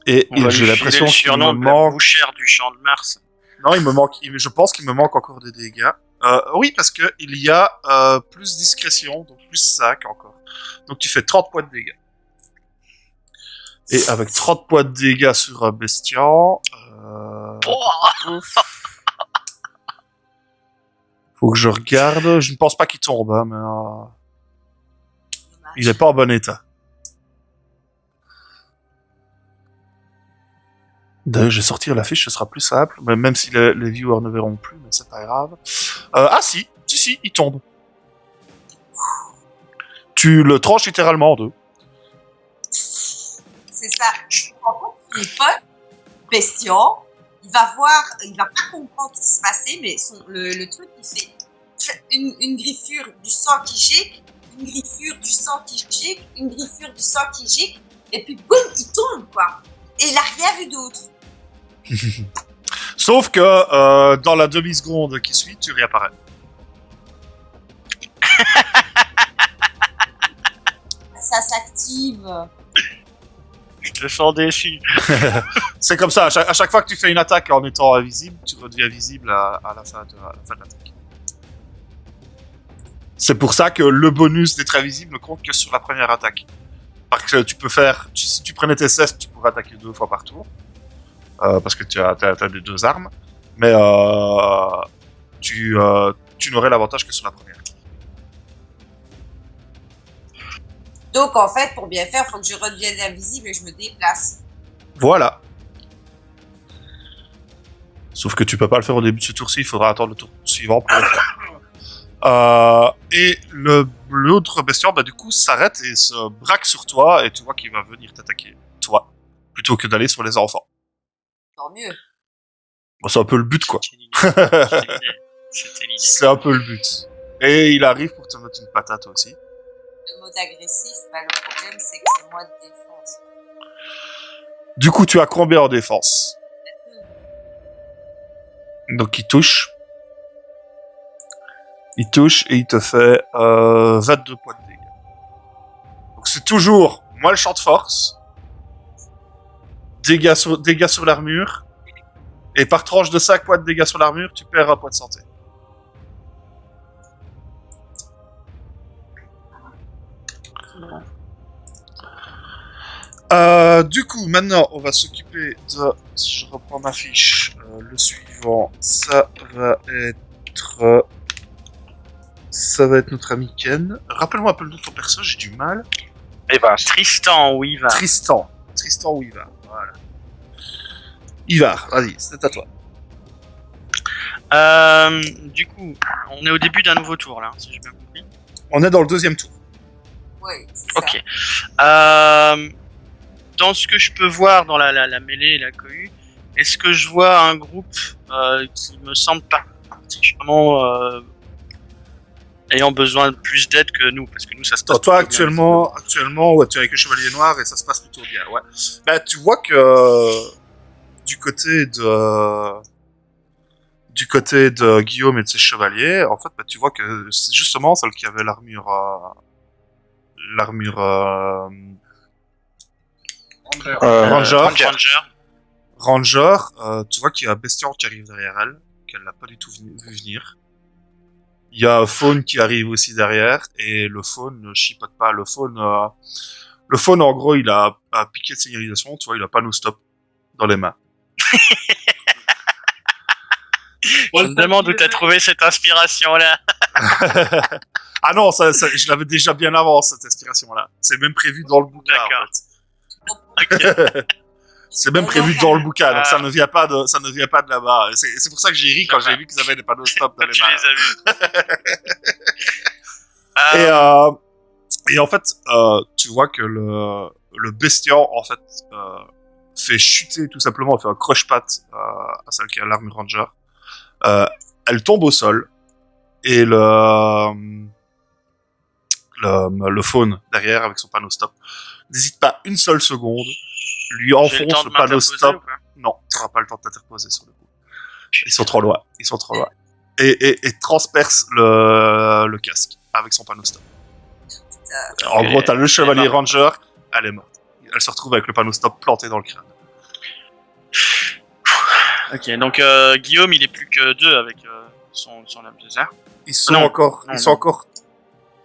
[SPEAKER 2] Et
[SPEAKER 4] On va
[SPEAKER 2] j'ai
[SPEAKER 4] lui filer
[SPEAKER 2] l'impression
[SPEAKER 4] le
[SPEAKER 2] qu'il me
[SPEAKER 4] surnom de la
[SPEAKER 2] manque...
[SPEAKER 4] bouchère du champ de Mars.
[SPEAKER 2] Non, je pense qu'il me manque encore des dégâts. Oui, parce que il y a plus discrétion, donc plus 5 encore. Donc tu fais 30 points de dégâts. Et avec 30 points de dégâts sur un bestian... Faut que je regarde. Je ne pense pas qu'il tombe, hein, mais il est pas en bon état. D'ailleurs, je vais sortir la fiche, ce sera plus simple, même si les viewers ne verront plus, mais c'est pas grave. Si, il tombe. Tu le tranches littéralement en deux.
[SPEAKER 5] C'est ça. En fait, il est pas bestian. Il va pas comprendre ce qui se passait, mais le truc, il fait une griffure du sang qui gicle, une griffure du sang qui gicle, une griffure du sang qui gicle, et puis boum, il tombe, quoi. Et il a rien vu d'autre.
[SPEAKER 2] Sauf que dans la demi-seconde qui suit, tu réapparais.
[SPEAKER 5] Ça s'active.
[SPEAKER 4] Je te sens déçu.
[SPEAKER 2] C'est comme ça, à chaque fois que tu fais une attaque en étant invisible, tu redeviens visible à la fin de l'attaque. C'est pour ça que le bonus d'être invisible ne compte que sur la première attaque. Parce que tu peux faire, si tu prenais tes cestes, tu pourrais attaquer 2 fois par tour. Parce que tu as des 2 armes. Mais tu n'aurais l'avantage que sur la première.
[SPEAKER 5] Donc, en fait, pour bien faire, il faut que je redevienne invisible et je me déplace.
[SPEAKER 2] Voilà. Sauf que tu peux pas le faire au début de ce tour-ci, il faudra attendre le tour suivant pour le faire. Et l'autre bestiaire, du coup, s'arrête et se braque sur toi, et tu vois qu'il va venir t'attaquer, toi, plutôt que d'aller sur les enfants.
[SPEAKER 5] Tant mieux.
[SPEAKER 2] Bon, c'est un peu le but, quoi.
[SPEAKER 4] C'était l'idée.
[SPEAKER 2] C'est un peu le but. Et il arrive pour te mettre une patate aussi.
[SPEAKER 5] Le mode agressif, le problème, c'est que c'est moi de défense.
[SPEAKER 2] Du coup, tu as combien en défense? Donc, il touche. Il touche et il te fait 22 points de dégâts. Donc, c'est toujours moins le champ de force. Dégâts sur l'armure. Et par tranche de 5 points de dégâts sur l'armure, tu perds un point de santé. Du coup, maintenant, on va s'occuper de... Si je reprends ma fiche, le suivant, ça va être... Ça va être notre ami Ken. Rappelle-moi un peu le nom de ton perso, j'ai du mal.
[SPEAKER 3] Et ben,
[SPEAKER 4] Tristan, oui, va.
[SPEAKER 2] Tristan. Tristan ou Ivar, voilà. Ivar, vas-y, c'est à toi.
[SPEAKER 4] Du coup, on est au début d'un nouveau tour, là, si j'ai bien compris.
[SPEAKER 2] On est dans le deuxième tour.
[SPEAKER 5] Oui, c'est ça.
[SPEAKER 4] Ok. Dans ce que je peux voir dans la mêlée et la cohue, est-ce que je vois un groupe qui me semble particulièrement ayant besoin de plus d'aide que nous, parce que nous ça se passe
[SPEAKER 2] Toi,
[SPEAKER 4] plutôt bien,
[SPEAKER 2] actuellement, ouais, tu es avec le Chevalier Noir et ça se passe plutôt bien, ouais. Bah, tu vois que du côté de Guillaume et de ses chevaliers, en fait, bah, tu vois que c'est justement celle qui avait l'armure Ranger. Ranger, tu vois qu'il y a un Bestion qui arrive derrière elle, qu'elle n'a pas du tout vu venir. Il y a Faune qui arrive aussi derrière, et le Faune ne chipote pas. Le Faune, en gros, il a un piqué de signalisation, tu vois, il a pas no stop dans les mains.
[SPEAKER 4] Je me demande où t'as trouvé cette inspiration-là.
[SPEAKER 2] Ah non, ça, je l'avais déjà bien avant, cette inspiration-là. C'est même prévu dans le bouquin,
[SPEAKER 4] D'accord.
[SPEAKER 2] en fait. C'est même prévu dans le bouquin, donc ça ne vient pas de là-bas. C'est pour ça que j'ai ri quand j'ai vu qu'ils avaient des panneaux stop dans les
[SPEAKER 4] Tu
[SPEAKER 2] mains.
[SPEAKER 4] les as vus.
[SPEAKER 2] Et en fait, tu vois que le Bestion, en fait, fait chuter tout simplement, fait un croche-patte à celle qui a l'armure Ranger. Elle tombe au sol, et le Faune derrière avec son panneau stop n'hésite pas une seule seconde, lui
[SPEAKER 4] J'ai le
[SPEAKER 2] enfonce
[SPEAKER 4] temps
[SPEAKER 2] le
[SPEAKER 4] de
[SPEAKER 2] panneau
[SPEAKER 4] m'interposer
[SPEAKER 2] stop.
[SPEAKER 4] ou pas
[SPEAKER 2] Non, tu n'auras pas le temps de t'interposer sur le coup. Ils sont trop loin. Et transperce le casque avec son panneau stop.
[SPEAKER 5] Putain.
[SPEAKER 2] En gros, t'as le chevalier
[SPEAKER 4] Elle est morte.
[SPEAKER 2] Ranger, elle est morte. Elle se retrouve avec le panneau stop planté dans le crâne.
[SPEAKER 4] Ok, donc Guillaume, il est plus que 2 avec son âme, c'est ça?
[SPEAKER 2] Ils sont
[SPEAKER 4] Non.
[SPEAKER 2] encore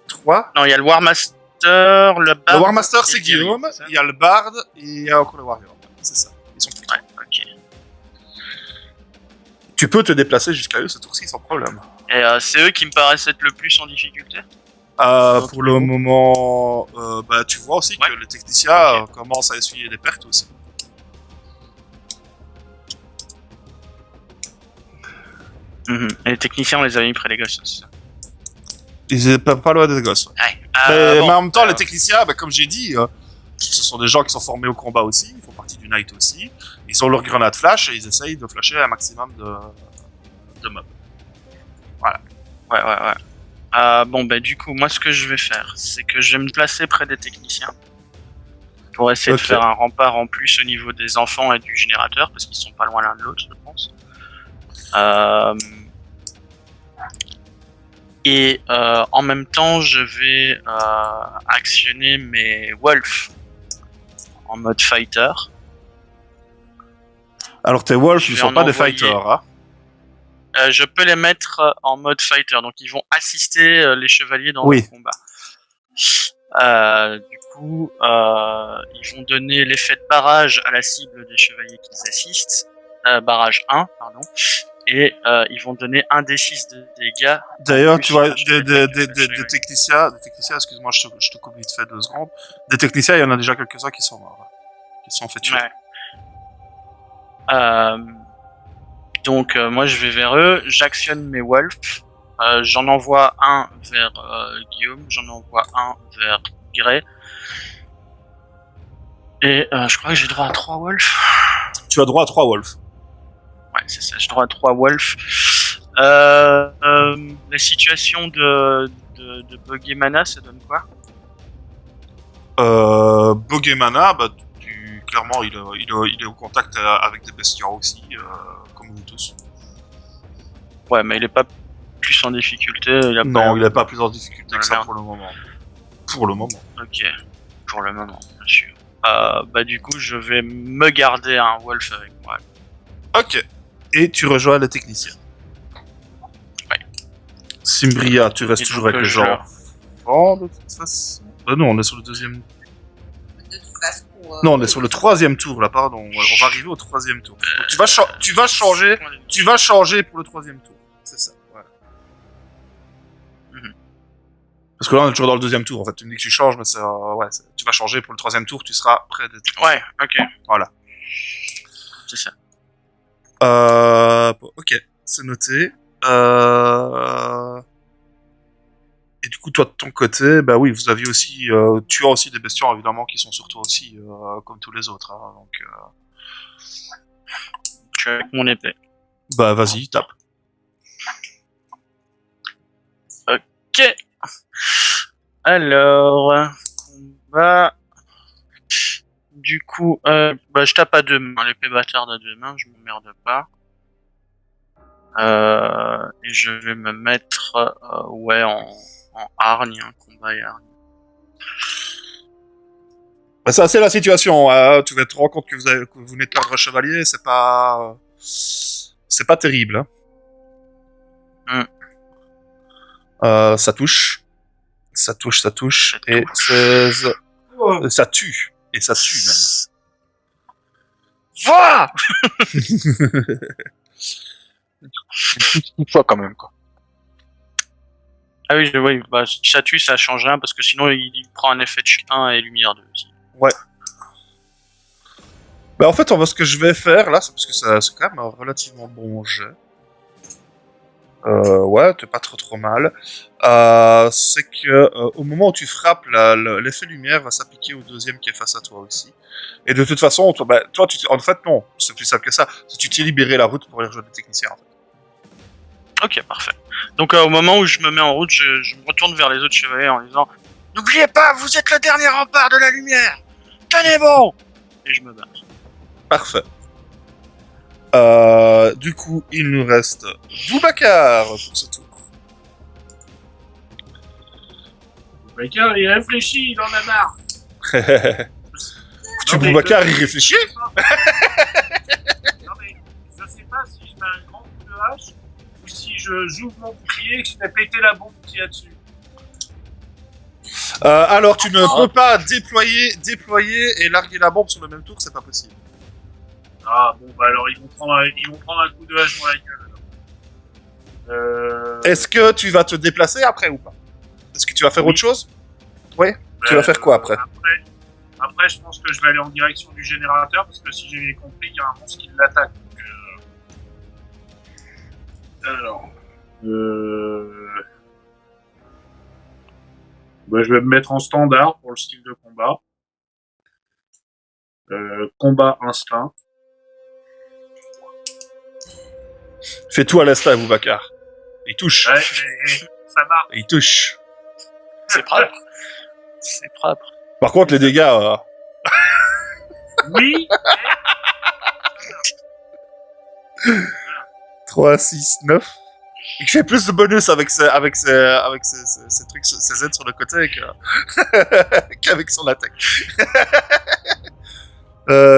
[SPEAKER 2] 3.
[SPEAKER 4] Non, il y a le War Master, le Bard.
[SPEAKER 2] Le War Master,
[SPEAKER 4] et
[SPEAKER 2] c'est
[SPEAKER 4] le guerrier,
[SPEAKER 2] Guillaume.
[SPEAKER 4] c'est ça.
[SPEAKER 2] Il y a le Bard et il y a encore le Warrior. C'est ça. Ils sont plus que
[SPEAKER 4] Ouais,
[SPEAKER 2] trois.
[SPEAKER 4] ok.
[SPEAKER 2] Tu peux te déplacer jusqu'à eux ce tour-ci sans problème.
[SPEAKER 4] Et c'est eux qui me paraissent être le plus en difficulté.
[SPEAKER 2] Pour le moment, bah, tu vois aussi que les techniciens commencent à essuyer des pertes aussi.
[SPEAKER 4] Et les techniciens, on les avait mis près des gosses, c'est ça?
[SPEAKER 2] Ils étaient pas loin des gosses. Ouais.
[SPEAKER 4] Ouais.
[SPEAKER 2] Mais
[SPEAKER 4] Bon,
[SPEAKER 2] en même temps, les techniciens, bah, comme j'ai dit, ce sont des gens qui sont formés au combat aussi, ils font partie du Knight aussi. Ils ont leur grenade flash et ils essayent de flasher un maximum de mobs.
[SPEAKER 4] Ouais. Bon, bah, du coup, moi, ce que je vais faire, c'est que je vais me placer près des techniciens. Pour essayer de faire un rempart en plus au niveau des enfants et du générateur, parce qu'ils sont pas loin l'un de l'autre, je pense. Et en même temps, je vais actionner mes wolves en mode fighter.
[SPEAKER 2] Alors tes wolves
[SPEAKER 4] Je
[SPEAKER 2] ne
[SPEAKER 4] vais
[SPEAKER 2] sont
[SPEAKER 4] en
[SPEAKER 2] pas des
[SPEAKER 4] envoyer.
[SPEAKER 2] fighters, hein.
[SPEAKER 4] Je peux les mettre en mode fighter, donc ils vont assister les chevaliers dans le combat. Du coup, ils vont donner l'effet de barrage à la cible des chevaliers qu'ils assistent. Barrage 1, pardon. Et ils vont donner 1 D6 de dégâts.
[SPEAKER 2] D'ailleurs, tu vois,
[SPEAKER 4] des
[SPEAKER 2] des techniciens, excuse-moi, je te coupe vite fait 2 secondes. Des techniciens, il y en a déjà quelques-uns qui sont morts, qui sont fait tuer.
[SPEAKER 4] Ouais. Donc moi je vais vers eux, j'actionne mes wolves, j'en envoie un vers Guillaume, j'en envoie un vers Grey. Et je crois que j'ai droit à 3 wolves.
[SPEAKER 2] Tu as droit à 3 wolves.
[SPEAKER 4] Ouais, c'est ça, j'ai droit à 3 wolves. La situation de Bogey-Mana, ça donne quoi?
[SPEAKER 2] Bogey-Mana, bah, clairement, il est au contact avec des bestiaux aussi, comme vous tous.
[SPEAKER 4] Ouais, mais il est pas plus en difficulté.
[SPEAKER 2] Non, il est pas plus en difficulté que ça
[SPEAKER 4] merde.
[SPEAKER 2] pour le moment. Pour le moment.
[SPEAKER 4] Ok, pour le moment, bien sûr. Bah du coup, je vais me garder un wolf avec moi.
[SPEAKER 2] Ok. et tu rejoins le technicien.
[SPEAKER 4] Ouais.
[SPEAKER 2] Simbria, tu restes
[SPEAKER 4] Et
[SPEAKER 2] toujours
[SPEAKER 4] donc,
[SPEAKER 2] avec les
[SPEAKER 4] je-
[SPEAKER 2] enfants, de toute façon. Non, on est sur le deuxième.
[SPEAKER 5] De toute façon.
[SPEAKER 2] Non, on est sur le troisième tour, là, pardon. On va arriver au troisième tour. Donc, tu vas changer pour le troisième tour. C'est ça, voilà.
[SPEAKER 4] Mhm.
[SPEAKER 2] Parce que là, on est toujours dans le deuxième tour. En fait, tu me dis que tu changes, mais tu vas changer pour le troisième tour, tu seras près de tes...
[SPEAKER 4] Ouais, ok.
[SPEAKER 2] Voilà.
[SPEAKER 4] C'est ça.
[SPEAKER 2] Ok, c'est noté. Et du coup, toi, de ton côté, bah oui, vous aviez aussi... tu as aussi des bestions, évidemment, qui sont sur toi aussi, comme tous les autres. Hein, donc,
[SPEAKER 4] Je suis avec mon épée.
[SPEAKER 2] bah, vas-y, tape.
[SPEAKER 4] Ok. Alors, combat. Du coup, je tape à deux mains. L'épée bâtarde à deux mains, je m'emmerde pas. Et je vais me mettre, en hargne, un combat et hargne.
[SPEAKER 2] Bah, ça, c'est la situation. Hein. Tu vas te rendre compte que que vous n'êtes pas un vrai chevalier, c'est pas terrible. Hein. Ça touche. Ça touche. Et ça tue. Et ça tue, même.
[SPEAKER 4] Va!
[SPEAKER 3] Une fois quand même, quoi.
[SPEAKER 4] Ah oui, oui, si ça tue, ça change rien, parce que sinon, il prend un effet de chien et lumière 2 aussi.
[SPEAKER 2] Ouais. Bah, en fait, ce que je vais faire, là, c'est parce que c'est quand même un relativement bon jet. Ouais, t'es pas trop mal. C'est que au moment où tu frappes, l'effet lumière va s'appliquer au deuxième qui est face à toi aussi. Et de toute façon, toi, en fait, non, c'est plus simple que ça. Tu t'es libéré la route pour aller rejoindre les techniciens, en fait.
[SPEAKER 4] Ok, parfait. Donc au moment où je me mets en route, je me retourne vers les autres chevaliers en disant « N'oubliez pas, vous êtes le dernier rempart de la lumière. Tenez bon !» Et je me bats.
[SPEAKER 2] Parfait. Du coup, il nous reste Boubacar pour ce tour.
[SPEAKER 6] Boubacar, il réfléchit, il en a marre.
[SPEAKER 2] Tu Boubacar, il réfléchit.
[SPEAKER 6] Non mais, je sais pas si je mets un grand coup de hache ou si j'ouvre mon bouclier et que je fais péter la bombe qu'il y a dessus.
[SPEAKER 2] Alors, tu ne peux pas déployer et larguer la bombe sur le même tour, c'est pas possible.
[SPEAKER 6] Ah bon, bah alors ils vont prendre un coup de hache dans la gueule.
[SPEAKER 2] Est-ce que tu vas te déplacer après ou pas? Est-ce que tu vas faire autre chose? Ouais. Tu vas faire quoi après?
[SPEAKER 6] Après, je pense que je vais aller en direction du générateur parce que si j'ai bien compris, il y a un monstre qui l'attaque. Alors, bah, je vais me mettre en standard pour le style de combat. Combat instinct.
[SPEAKER 2] Fais tout à l'instant, Boubacar. Il touche.
[SPEAKER 6] Ouais, ça marche.
[SPEAKER 2] Il touche.
[SPEAKER 4] C'est propre. C'est propre.
[SPEAKER 2] Par contre, les dégâts...
[SPEAKER 6] Oui.
[SPEAKER 2] 3, 6, 9. Il fait plus de bonus avec ses trucs, ses aides sur le côté qu'avec son attaque.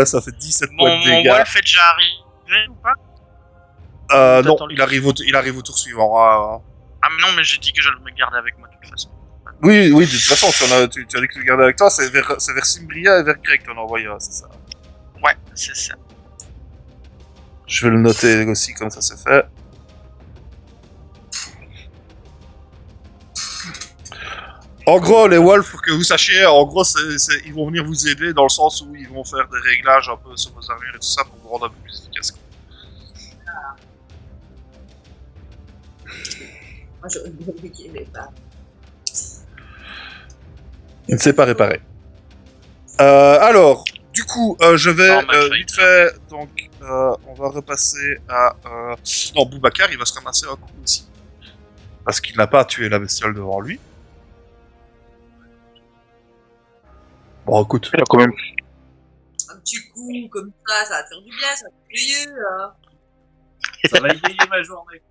[SPEAKER 2] Ça fait 17 points de
[SPEAKER 4] Mon
[SPEAKER 2] dégâts.
[SPEAKER 4] Wolf est déjà arrivé ou pas?
[SPEAKER 2] Non,
[SPEAKER 4] T'attends
[SPEAKER 2] il arrive au tour suivant.
[SPEAKER 4] Ah mais non, mais j'ai dit que je le garder avec moi de toute façon.
[SPEAKER 2] Oui, de toute façon, tu as dit que tu le gardais avec toi, c'est vers Simbria et vers Greg que t'en envoyé, c'est ça.
[SPEAKER 4] Ouais, c'est ça.
[SPEAKER 2] Je vais le noter aussi, comme ça c'est fait. En gros, les Wolves, pour que vous sachiez, en gros, ils vont venir vous aider dans le sens où ils vont faire des réglages un peu sur vos armures et tout ça pour vous rendre un peu plus efficace.
[SPEAKER 5] Moi, je ne vais pas.
[SPEAKER 2] Il ne s'est pas réparé. Alors, du coup, je vais vite fait, donc, on va repasser à... Non, Boubacar, il va se ramasser un coup aussi. Parce qu'il n'a pas tué la bestiole devant lui. Bon, écoute.
[SPEAKER 3] Il a quand même.
[SPEAKER 5] Un petit coup comme ça va faire du bien, ça va être joyeux. Hein.
[SPEAKER 6] Ça va égayer ma journée.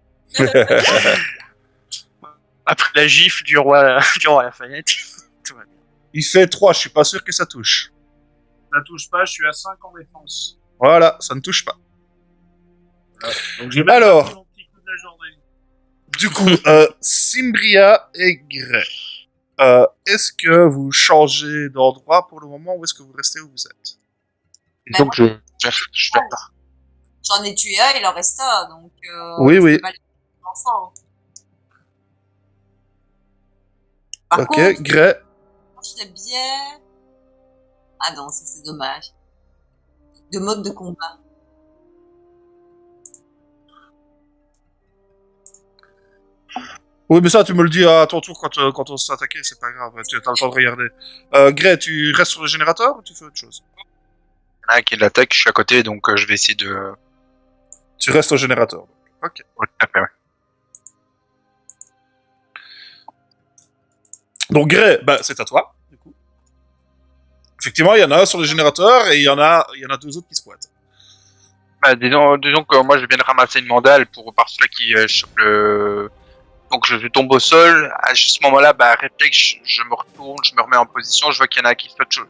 [SPEAKER 4] Après la gifle du roi Lafayette. Tout va bien.
[SPEAKER 2] Il fait 3, je suis pas sûr que ça touche.
[SPEAKER 6] Ça touche pas, je suis à 5 en défense.
[SPEAKER 2] Voilà, ça ne touche pas.
[SPEAKER 6] Donc j'ai même
[SPEAKER 2] Alors.
[SPEAKER 6] pas pris mon petit coup de la journée.
[SPEAKER 2] Du coup, Cimbria et Grey. Est-ce que vous changez d'endroit pour le moment ou est-ce que vous restez où vous êtes?
[SPEAKER 3] Donc je fais pas.
[SPEAKER 5] J'en ai tué un, il en reste un, donc
[SPEAKER 2] Oui,
[SPEAKER 5] je
[SPEAKER 2] oui.
[SPEAKER 5] peux pas les enfants. Par
[SPEAKER 2] Ok,
[SPEAKER 5] contre,
[SPEAKER 2] Grey.
[SPEAKER 5] je serais bien... Ah non, ça c'est dommage. De mode de combat.
[SPEAKER 2] Oui, mais ça, tu me le dis à ton tour quand on s'attaquait, c'est pas grave, tu as le temps de regarder. Grey, tu restes sur le générateur ou tu fais autre chose?
[SPEAKER 3] Il y en a un qui l'attaque, je suis à côté, donc je vais essayer de...
[SPEAKER 2] Tu restes au générateur. Ok.
[SPEAKER 3] Ouais, tout à fait, ouais.
[SPEAKER 2] Donc Grey, bah, c'est à toi, du coup. Effectivement, il y en a un sur le générateur et il y en a deux autres qui se pointent.
[SPEAKER 3] Bah, disons que moi je viens de ramasser une mandale pour par ceux qui chope le... Donc je tombe au sol, à ce moment-là, bah réflexe, je me retourne, je me remets en position, je vois qu'il y en a un qui saute sur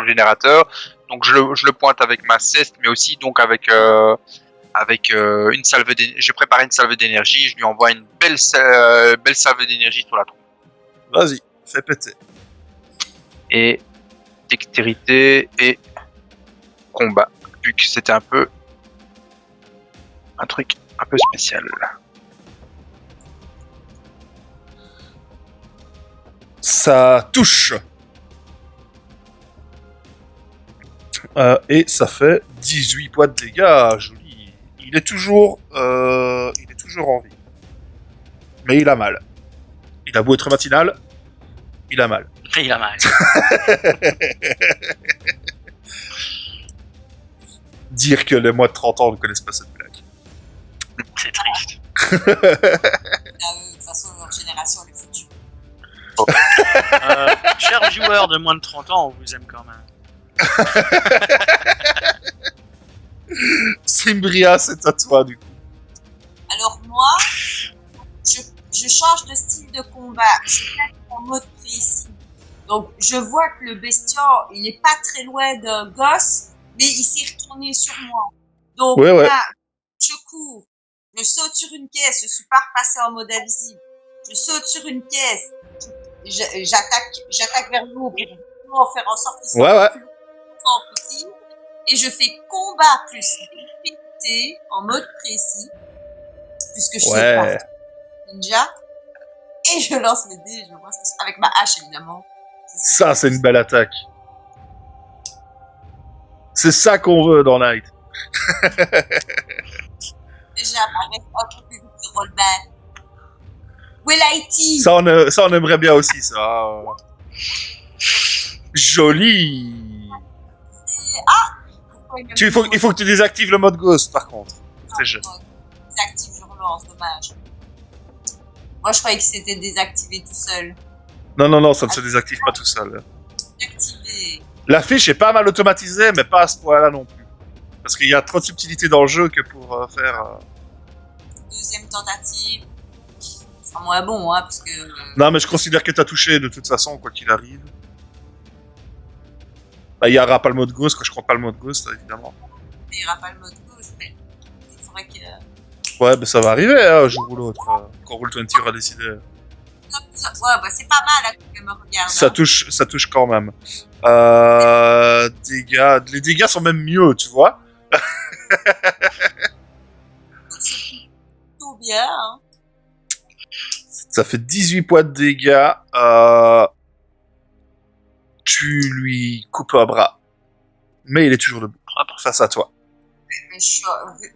[SPEAKER 3] le générateur, donc je le pointe avec ma ceste, mais aussi donc avec une salve d'énergie, je prépare une salve d'énergie, je lui envoie une belle salve d'énergie sur la tronche.
[SPEAKER 2] Vas-y, fais péter.
[SPEAKER 3] Et dextérité et combat, vu que c'était un truc un peu spécial.
[SPEAKER 2] Ça touche. Et ça fait 18 points de dégâts, joli. Il est toujours en vie. Mais il a mal. Il a beau être matinal, il a mal.
[SPEAKER 4] Il a mal.
[SPEAKER 2] Dire que les moins de 30 ans ne connaissent pas cette blague.
[SPEAKER 4] C'est triste.
[SPEAKER 5] Là, de toute façon, leur génération, elle est foutue.
[SPEAKER 4] Chers joueurs de moins de 30 ans, on vous aime quand même.
[SPEAKER 2] Cimbria, c'est à toi, du coup.
[SPEAKER 5] Alors moi, je change de style de combat. Je vais en mode précis. Donc, je vois que le bestiau, il est pas très loin d'un gosse, mais il s'est retourné sur moi. Donc
[SPEAKER 2] Ouais.
[SPEAKER 5] là, je cours, je saute sur une caisse, je suis pas repassé en mode invisible. Je saute sur une caisse, j'attaque vers le haut pour faire en sorte qu'il soit le plus longtemps possible. Et je fais combat plus difficulté en mode précis, puisque je suis partout ninja. Et je lance mes dés, je vois ce que c'est. Avec ma hache, évidemment.
[SPEAKER 2] Ça, c'est une belle attaque. C'est ça qu'on veut dans Night.
[SPEAKER 5] Déjà, apparaît un peu plus vite que Rollback. Will IT?
[SPEAKER 2] Ça, on aimerait bien aussi, ça. Joli. Il faut que tu désactives le mode ghost, par contre. C'est jeu.
[SPEAKER 5] Désactive, je relance, dommage. Moi, je croyais que c'était désactivé tout seul.
[SPEAKER 2] Non, ça ne se désactive pas tout seul.
[SPEAKER 5] Désactivé.
[SPEAKER 2] La fiche est pas mal automatisée, mais pas à ce point-là non plus. Parce qu'il y a trop de subtilité dans le jeu que pour faire...
[SPEAKER 5] Deuxième tentative. C'est moins bon, hein, parce que...
[SPEAKER 2] Non, mais je considère que t'as touché de toute façon, quoi qu'il arrive. Bah, il n'y aura pas le mode ghost, quand je compte pas le mode ghost, évidemment.
[SPEAKER 5] Il n'y aura pas le mode ghost, mais il faudrait que...
[SPEAKER 2] Ouais, mais ça va arriver, hein, un jour ou l'autre, quand Roll20 aura décidé.
[SPEAKER 5] Ouais, bah c'est pas mal, hein, que me regarde.
[SPEAKER 2] Ça touche quand même. Les dégâts sont même mieux, tu vois.
[SPEAKER 5] C'est plutôt bien, hein.
[SPEAKER 2] Ça fait 18 points de dégâts. Tu lui coupes un bras. Mais il est toujours debout, face à toi.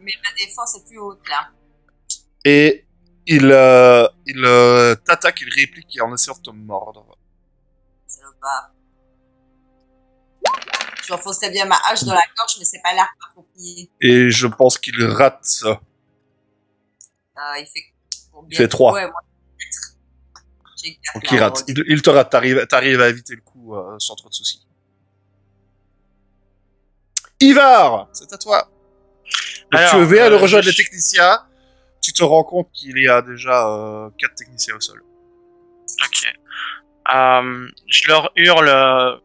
[SPEAKER 5] Mais ma défense est plus haute, là.
[SPEAKER 2] Et il t'attaque, il réplique en essayant de te mordre.
[SPEAKER 5] C'est le bas. Je enfoncerais bien ma hache dans la gorge, mais c'est pas l'arc approprié.
[SPEAKER 2] Et je pense qu'il rate ça.
[SPEAKER 5] Il fait combien?
[SPEAKER 2] Il fait 3.
[SPEAKER 5] Ouais, moi, j'ai 4.
[SPEAKER 2] Donc il rate. Il te rate. T'arrives à éviter le coup sans trop de soucis. Ivar, c'est à toi. Donc
[SPEAKER 4] Alors,
[SPEAKER 2] tu veux le rejoindre les techniciens. Tu te rends compte qu'il y a déjà 4 techniciens au sol.
[SPEAKER 4] Ok. Je leur hurle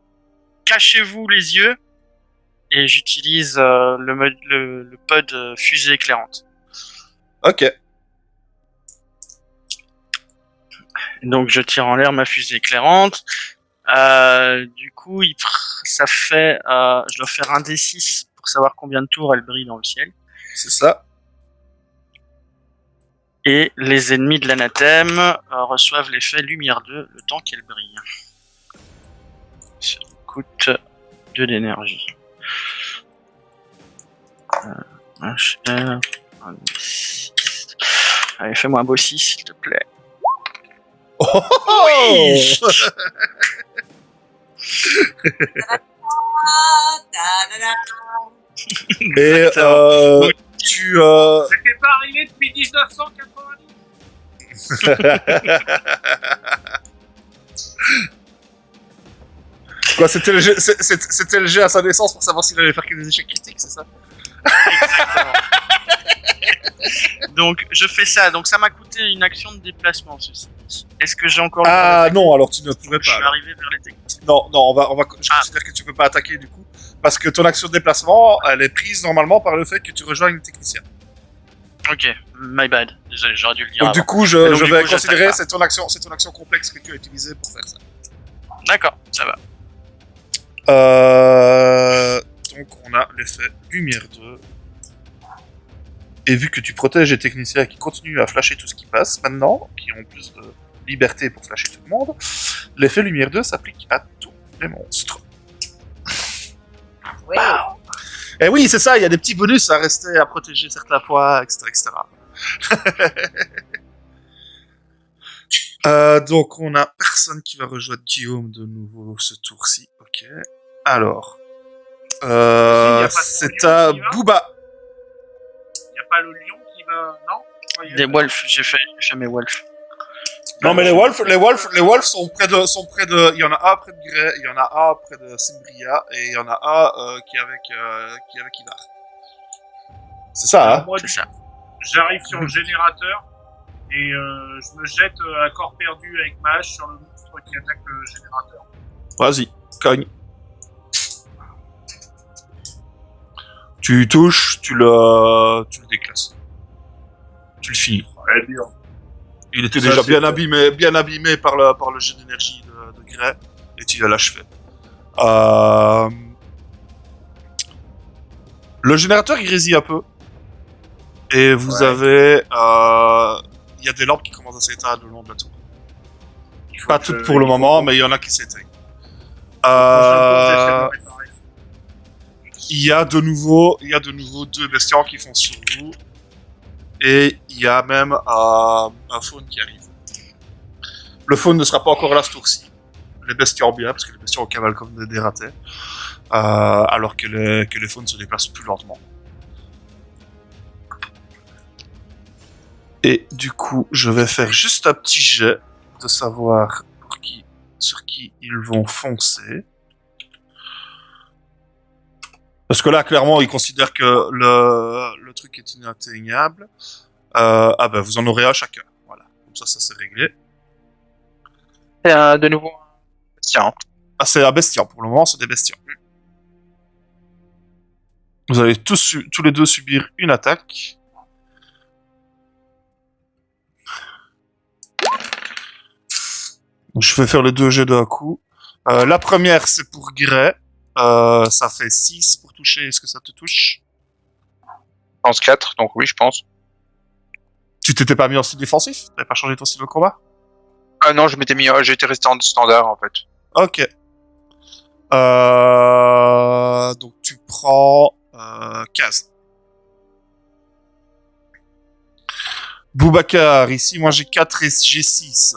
[SPEAKER 4] cachez-vous les yeux et j'utilise le pod fusée éclairante.
[SPEAKER 2] Ok.
[SPEAKER 4] Donc je tire en l'air ma fusée éclairante. Du coup, ça fait, je dois faire un D6 pour savoir combien de tours elle brille dans le ciel.
[SPEAKER 2] C'est ça.
[SPEAKER 4] Et les ennemis de l'anathème reçoivent l'effet lumière 2 le temps qu'elle brille. Ça coûte 2 d'énergie. HR, un D6. Allez, fais-moi un beau 6, s'il te plaît.
[SPEAKER 2] Oui.
[SPEAKER 5] Ah, ta-da-da.
[SPEAKER 2] Et
[SPEAKER 4] Exactement.
[SPEAKER 2] tu
[SPEAKER 6] C'était pas arrivé depuis 1990.
[SPEAKER 2] quoi, c'était le jet à sa naissance pour savoir s'il allait faire que des échecs critiques, c'est ça?
[SPEAKER 4] Exactement. Donc je fais ça. Donc ça m'a coûté une action de déplacement, ceci dit. Est-ce que j'ai encore le temps
[SPEAKER 2] Ah
[SPEAKER 4] d'attaquer?
[SPEAKER 2] non, alors tu ne pouvais
[SPEAKER 4] Je
[SPEAKER 2] pas.
[SPEAKER 4] suis
[SPEAKER 2] alors.
[SPEAKER 4] arrivé vers les techniciens.
[SPEAKER 2] Non, je considère que tu peux pas attaquer du coup, parce que ton action de déplacement, elle est prise normalement par le fait que tu rejoignes une technicienne.
[SPEAKER 4] Ok, my bad. Désolé, j'aurais dû le dire
[SPEAKER 2] Donc
[SPEAKER 4] avant.
[SPEAKER 2] du coup, je
[SPEAKER 4] donc, du
[SPEAKER 2] vais
[SPEAKER 4] coup,
[SPEAKER 2] considérer
[SPEAKER 4] j'attaque
[SPEAKER 2] c'est ton action complexe que tu as utilisée pour faire ça.
[SPEAKER 4] D'accord, ça va.
[SPEAKER 2] Donc on a l'effet lumière 2. Et vu que tu protèges les techniciens qui continuent à flasher tout ce qui passe maintenant, qui ont plus de liberté pour flasher tout le monde, l'effet lumière 2 s'applique à tous les monstres.
[SPEAKER 5] Oui.
[SPEAKER 2] Et oui, c'est ça, il y a des petits bonus à rester à protéger certains points, etc. etc. Donc on a personne qui va rejoindre Guillaume de nouveau ce tour-ci. Ok. Alors,
[SPEAKER 6] y a pas de
[SPEAKER 2] c'est
[SPEAKER 6] lion
[SPEAKER 2] à
[SPEAKER 6] qui va
[SPEAKER 2] Booba.
[SPEAKER 6] Y a pas le lion qui va. Non. Ouais, y a-
[SPEAKER 4] Des wolves, j'ai fait mes wolves.
[SPEAKER 2] Non mais les wolves sont près de, il y en a un près de Grey, il y en a un près de Simbria et il y en a un qui est avec Ivar. C'est ça,
[SPEAKER 6] Alors,
[SPEAKER 2] hein?
[SPEAKER 6] moi,
[SPEAKER 4] C'est ça.
[SPEAKER 6] j'arrive sur le générateur et je me jette à corps perdu avec ma hache sur le monstre qui attaque le générateur.
[SPEAKER 2] Vas-y, cogne. Tu touches, tu le déclasses. Tu le finis.
[SPEAKER 6] Très bien.
[SPEAKER 2] Il était
[SPEAKER 6] Ça,
[SPEAKER 2] déjà
[SPEAKER 6] c'est
[SPEAKER 2] bien
[SPEAKER 6] fait.
[SPEAKER 2] abîmé par le jet d'énergie de Grey, et tu l'as l'achevé. Le générateur il grésille un peu, et vous
[SPEAKER 6] Ouais.
[SPEAKER 2] avez, il y a des lampes qui commencent à s'éteindre le long de la tour.
[SPEAKER 6] Il faut
[SPEAKER 2] Pas
[SPEAKER 6] que-
[SPEAKER 2] toutes pour le
[SPEAKER 6] il faut
[SPEAKER 2] moment,
[SPEAKER 6] qu'on-
[SPEAKER 2] mais il y en a qui s'éteignent.
[SPEAKER 6] prochain tour, j'essaie de réparer.
[SPEAKER 2] Il y a de nouveau deux bestiaux qui font sur vous, et il y a même un faune qui arrive. Le faune ne sera pas encore là ce tour-ci. Les bestiaux bien, parce que les bestiaux cavalent comme des ratés, alors que les faunes se déplacent plus lentement. Et du coup, je vais faire juste un petit jet de savoir sur qui ils vont foncer. Parce que là, clairement, ils considèrent que le truc est inatteignable. Ah ben, vous en aurez un chacun. Voilà. Comme ça c'est réglé.
[SPEAKER 3] C'est de nouveau un Tiens.
[SPEAKER 2] Ah, c'est un bestian. Pour le moment, c'est des bestiaux. Vous allez tous les deux subir une attaque. Je vais faire les deux jets d'un coup. La première, c'est pour Grey. Ça fait 6 pour toucher. Est-ce que ça te touche?
[SPEAKER 3] Je pense 4, donc oui, je pense.
[SPEAKER 2] Tu t'étais pas mis en style défensif? T'avais pas changé ton style de combat?
[SPEAKER 3] Ah non, j'étais resté en standard, en fait.
[SPEAKER 2] Ok. Donc tu prends 15. Boubacar, ici moi j'ai 4 et j'ai 6.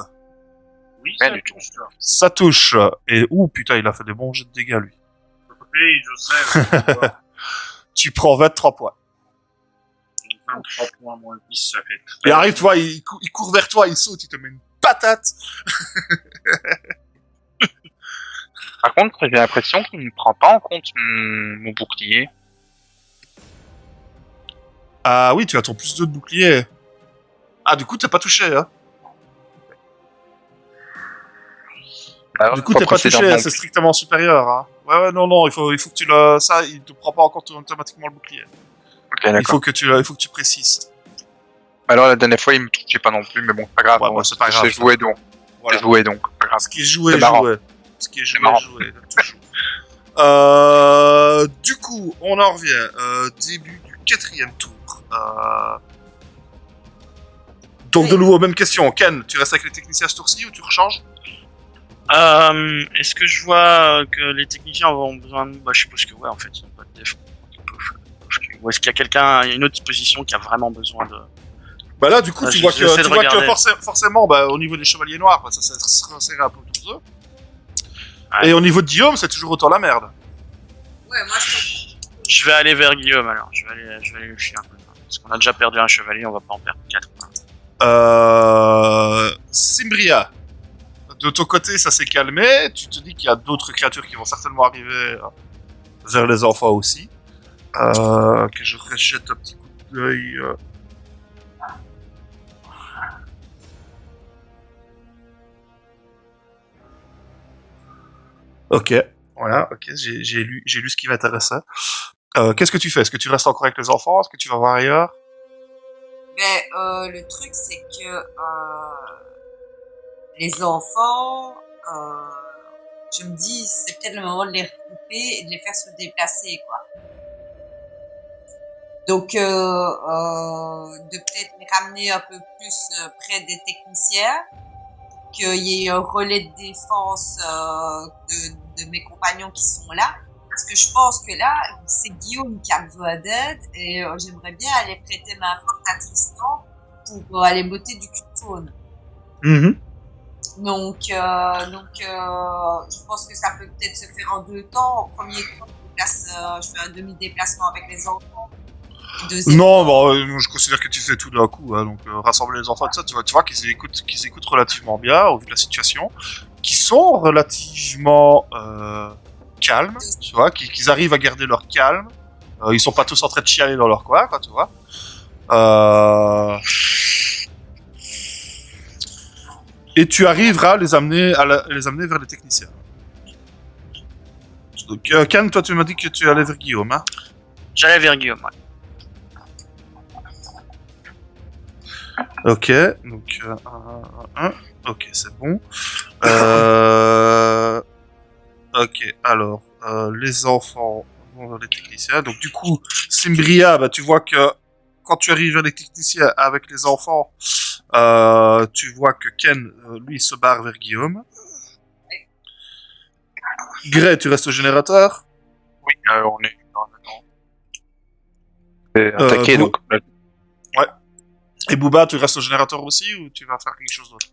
[SPEAKER 6] Oui,
[SPEAKER 3] Rien
[SPEAKER 6] ça
[SPEAKER 3] du tout.
[SPEAKER 6] touche, là.
[SPEAKER 2] Ça touche. Et putain, il a fait des bons jets de dégâts lui.
[SPEAKER 6] Oui, je sais. Ouais.
[SPEAKER 2] Tu prends 23 points.
[SPEAKER 6] 23 points moins 10, ça fait.
[SPEAKER 2] Il arrive, tu vois, il court vers toi, il saute, il te met une patate.
[SPEAKER 3] Par contre, j'ai l'impression qu'il ne prend pas en compte mon bouclier.
[SPEAKER 2] Ah oui, tu as ton plus 2 de bouclier. Ah, du coup, t'es pas touché, hein.
[SPEAKER 3] Alors,
[SPEAKER 2] Du coup,
[SPEAKER 3] fois
[SPEAKER 2] t'es pas
[SPEAKER 3] précédente
[SPEAKER 2] touché,
[SPEAKER 3] non
[SPEAKER 2] c'est
[SPEAKER 3] plus.
[SPEAKER 2] strictement supérieur, hein. Ouais, non, il faut que tu le... Ça, il te prend pas en compte automatiquement le bouclier.
[SPEAKER 3] Ok,
[SPEAKER 2] Il
[SPEAKER 3] d'accord.
[SPEAKER 2] faut que tu précises.
[SPEAKER 3] Alors la dernière fois, il me touchait pas non plus, mais bon, c'est pas grave.
[SPEAKER 2] Ouais, c'est pas grave.
[SPEAKER 3] J'ai joué donc.
[SPEAKER 2] Voilà.
[SPEAKER 3] J'ai joué donc, pas grave.
[SPEAKER 2] Ce qui est joué,
[SPEAKER 3] C'est marrant.
[SPEAKER 2] joué. Ce qui est joué,
[SPEAKER 3] marrant.
[SPEAKER 2] joué. Toujours. Du coup, on en revient. Début du 4e tour. Donc, de nouveau, même question. Ken, tu restes avec les techniciens ce tour-ci ou tu rechanges?
[SPEAKER 4] Est-ce que je vois que les techniciens auront besoin de... Bah, je suppose que ouais, en fait, ils n'ont pas de défense. Ou est-ce qu'il y a quelqu'un, une autre position qui a vraiment besoin de...
[SPEAKER 2] Bah là, du coup,
[SPEAKER 4] Ah,
[SPEAKER 2] tu vois
[SPEAKER 4] j'essaie de
[SPEAKER 2] que
[SPEAKER 4] regarder.
[SPEAKER 2] forcément, bah, au niveau des chevaliers noirs, bah, ça serré un peu autour d'eux.
[SPEAKER 4] Ouais.
[SPEAKER 2] Et au niveau de Guillaume, c'est toujours autant la merde.
[SPEAKER 5] Ouais, moi je
[SPEAKER 4] Je vais aller vers Guillaume, alors. Je vais aller le chier un peu. Parce qu'on a déjà perdu un chevalier, on va pas en perdre 4.
[SPEAKER 2] Simbria. De ton côté, ça s'est calmé. Tu te dis qu'il y a d'autres créatures qui vont certainement arriver vers les enfants aussi. Que je rejette un petit coup d'œil. Ok, voilà, ok, j'ai lu ce qui m'intéressait. Qu'est-ce que tu fais? Est-ce que tu restes encore avec les enfants? Est-ce que tu vas voir ailleurs?
[SPEAKER 5] le truc, c'est que les enfants, je me dis, c'est peut-être le moment de les regrouper et de les faire se déplacer, quoi. Donc, de peut-être les ramener un peu plus près des techniciens, qu'il y ait un relais de défense de mes compagnons qui sont là. Parce que je pense que là, c'est Guillaume qui a besoin d'aide et j'aimerais bien aller prêter main forte à Tristan pour aller botter du cul de faune. Donc, je pense que ça peut peut-être se faire en 2 temps. Au premier temps, je fais un demi-déplacement avec les enfants. Deuxième
[SPEAKER 2] Non,
[SPEAKER 5] temps,
[SPEAKER 2] bon, je considère que tu fais tout d'un coup, hein, donc rassembler les enfants, tout ça, tu vois qu'ils écoutent relativement bien au vu de la situation, qu'ils sont relativement calmes, tu vois, qu'ils arrivent à garder leur calme, ils sont pas tous en train de chialer dans leur coin, quoi, tu vois. Et tu arriveras à les amener vers les techniciens. Donc, Can, toi, tu m'as dit que tu allais vers Guillaume, hein?
[SPEAKER 4] J'allais vers Guillaume, ouais.
[SPEAKER 2] Ok, donc ok, c'est bon. Ok, alors les enfants vont vers les techniciens. Donc du coup, Simbria, bah tu vois que quand tu arrives vers les techniciens avec les enfants, tu vois que Ken, lui, se barre vers Guillaume. Gray, tu restes au générateur.
[SPEAKER 3] Oui, on est attaqué,
[SPEAKER 2] Bou-
[SPEAKER 3] donc.
[SPEAKER 2] Et Booba, tu restes au générateur aussi ou tu vas faire quelque chose d'autre?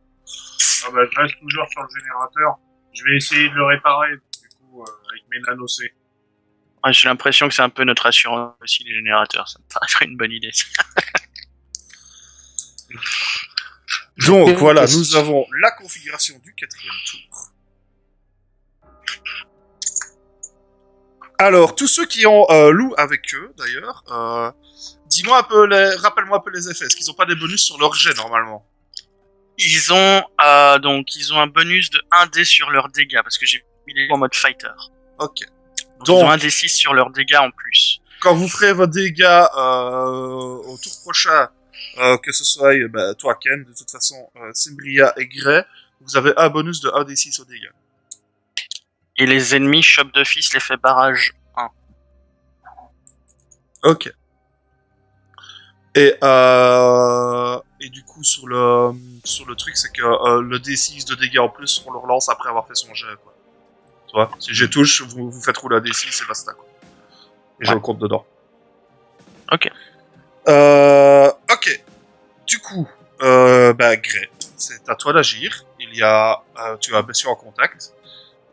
[SPEAKER 6] Ah bah, je reste toujours sur le générateur. Je vais essayer de le réparer, du coup, avec mes nano-C.
[SPEAKER 4] Ouais, j'ai l'impression que c'est un peu notre assurance aussi, les générateurs. Ça me paraît une bonne idée.
[SPEAKER 2] Donc voilà, nous avons la configuration du 4e tour. Alors, tous ceux qui ont loup avec eux, d'ailleurs, dis-moi un peu rappelle-moi un peu les effets. Est-ce qu'ils ont pas des bonus sur leur jet normalement?
[SPEAKER 4] Ils ont un bonus de 1d sur leurs dégâts, parce que j'ai mis les en mode fighter.
[SPEAKER 2] Ok.
[SPEAKER 4] Donc ils ont un d6 sur leurs dégâts en plus.
[SPEAKER 2] Quand vous ferez vos dégâts au tour prochain, que ce soit toi Ken, de toute façon, Simbria et Gray, vous avez un bonus de 1d6 aux dégâts.
[SPEAKER 4] Et les ennemis chopent d'office l'effet barrage 1.
[SPEAKER 2] Ok. Et du coup sur le truc, c'est que le D6 de dégâts en plus, on le relance après avoir fait son jet, quoi. Tu vois, si j'ai touche, vous faites rouler un D6 et basta, quoi. Et je le compte dedans.
[SPEAKER 4] Ok.
[SPEAKER 2] Ok. Du coup, Gray, c'est à toi d'agir. Tu as un bestiau en contact.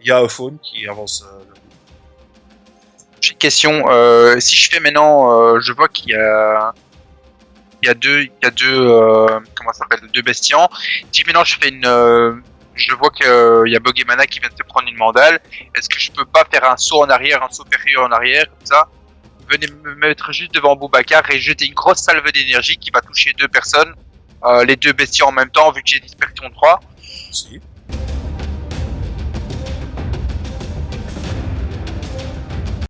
[SPEAKER 2] Il y a un faune qui avance.
[SPEAKER 3] J'ai une question. Si je fais maintenant, je vois qu'il y a deux, comment ça s'appelle, deux bestians. Si maintenant je fais je vois qu'il y a Bug et Mana qui vient de se prendre une mandale. Est-ce que je peux pas faire un saut en arrière, un saut périlleux en arrière, comme ça? Venez me mettre juste devant Boubacar et jeter une grosse salve d'énergie qui va toucher 2 personnes, les 2 bestiaux en même temps, vu que j'ai dispersion 3.
[SPEAKER 2] Si.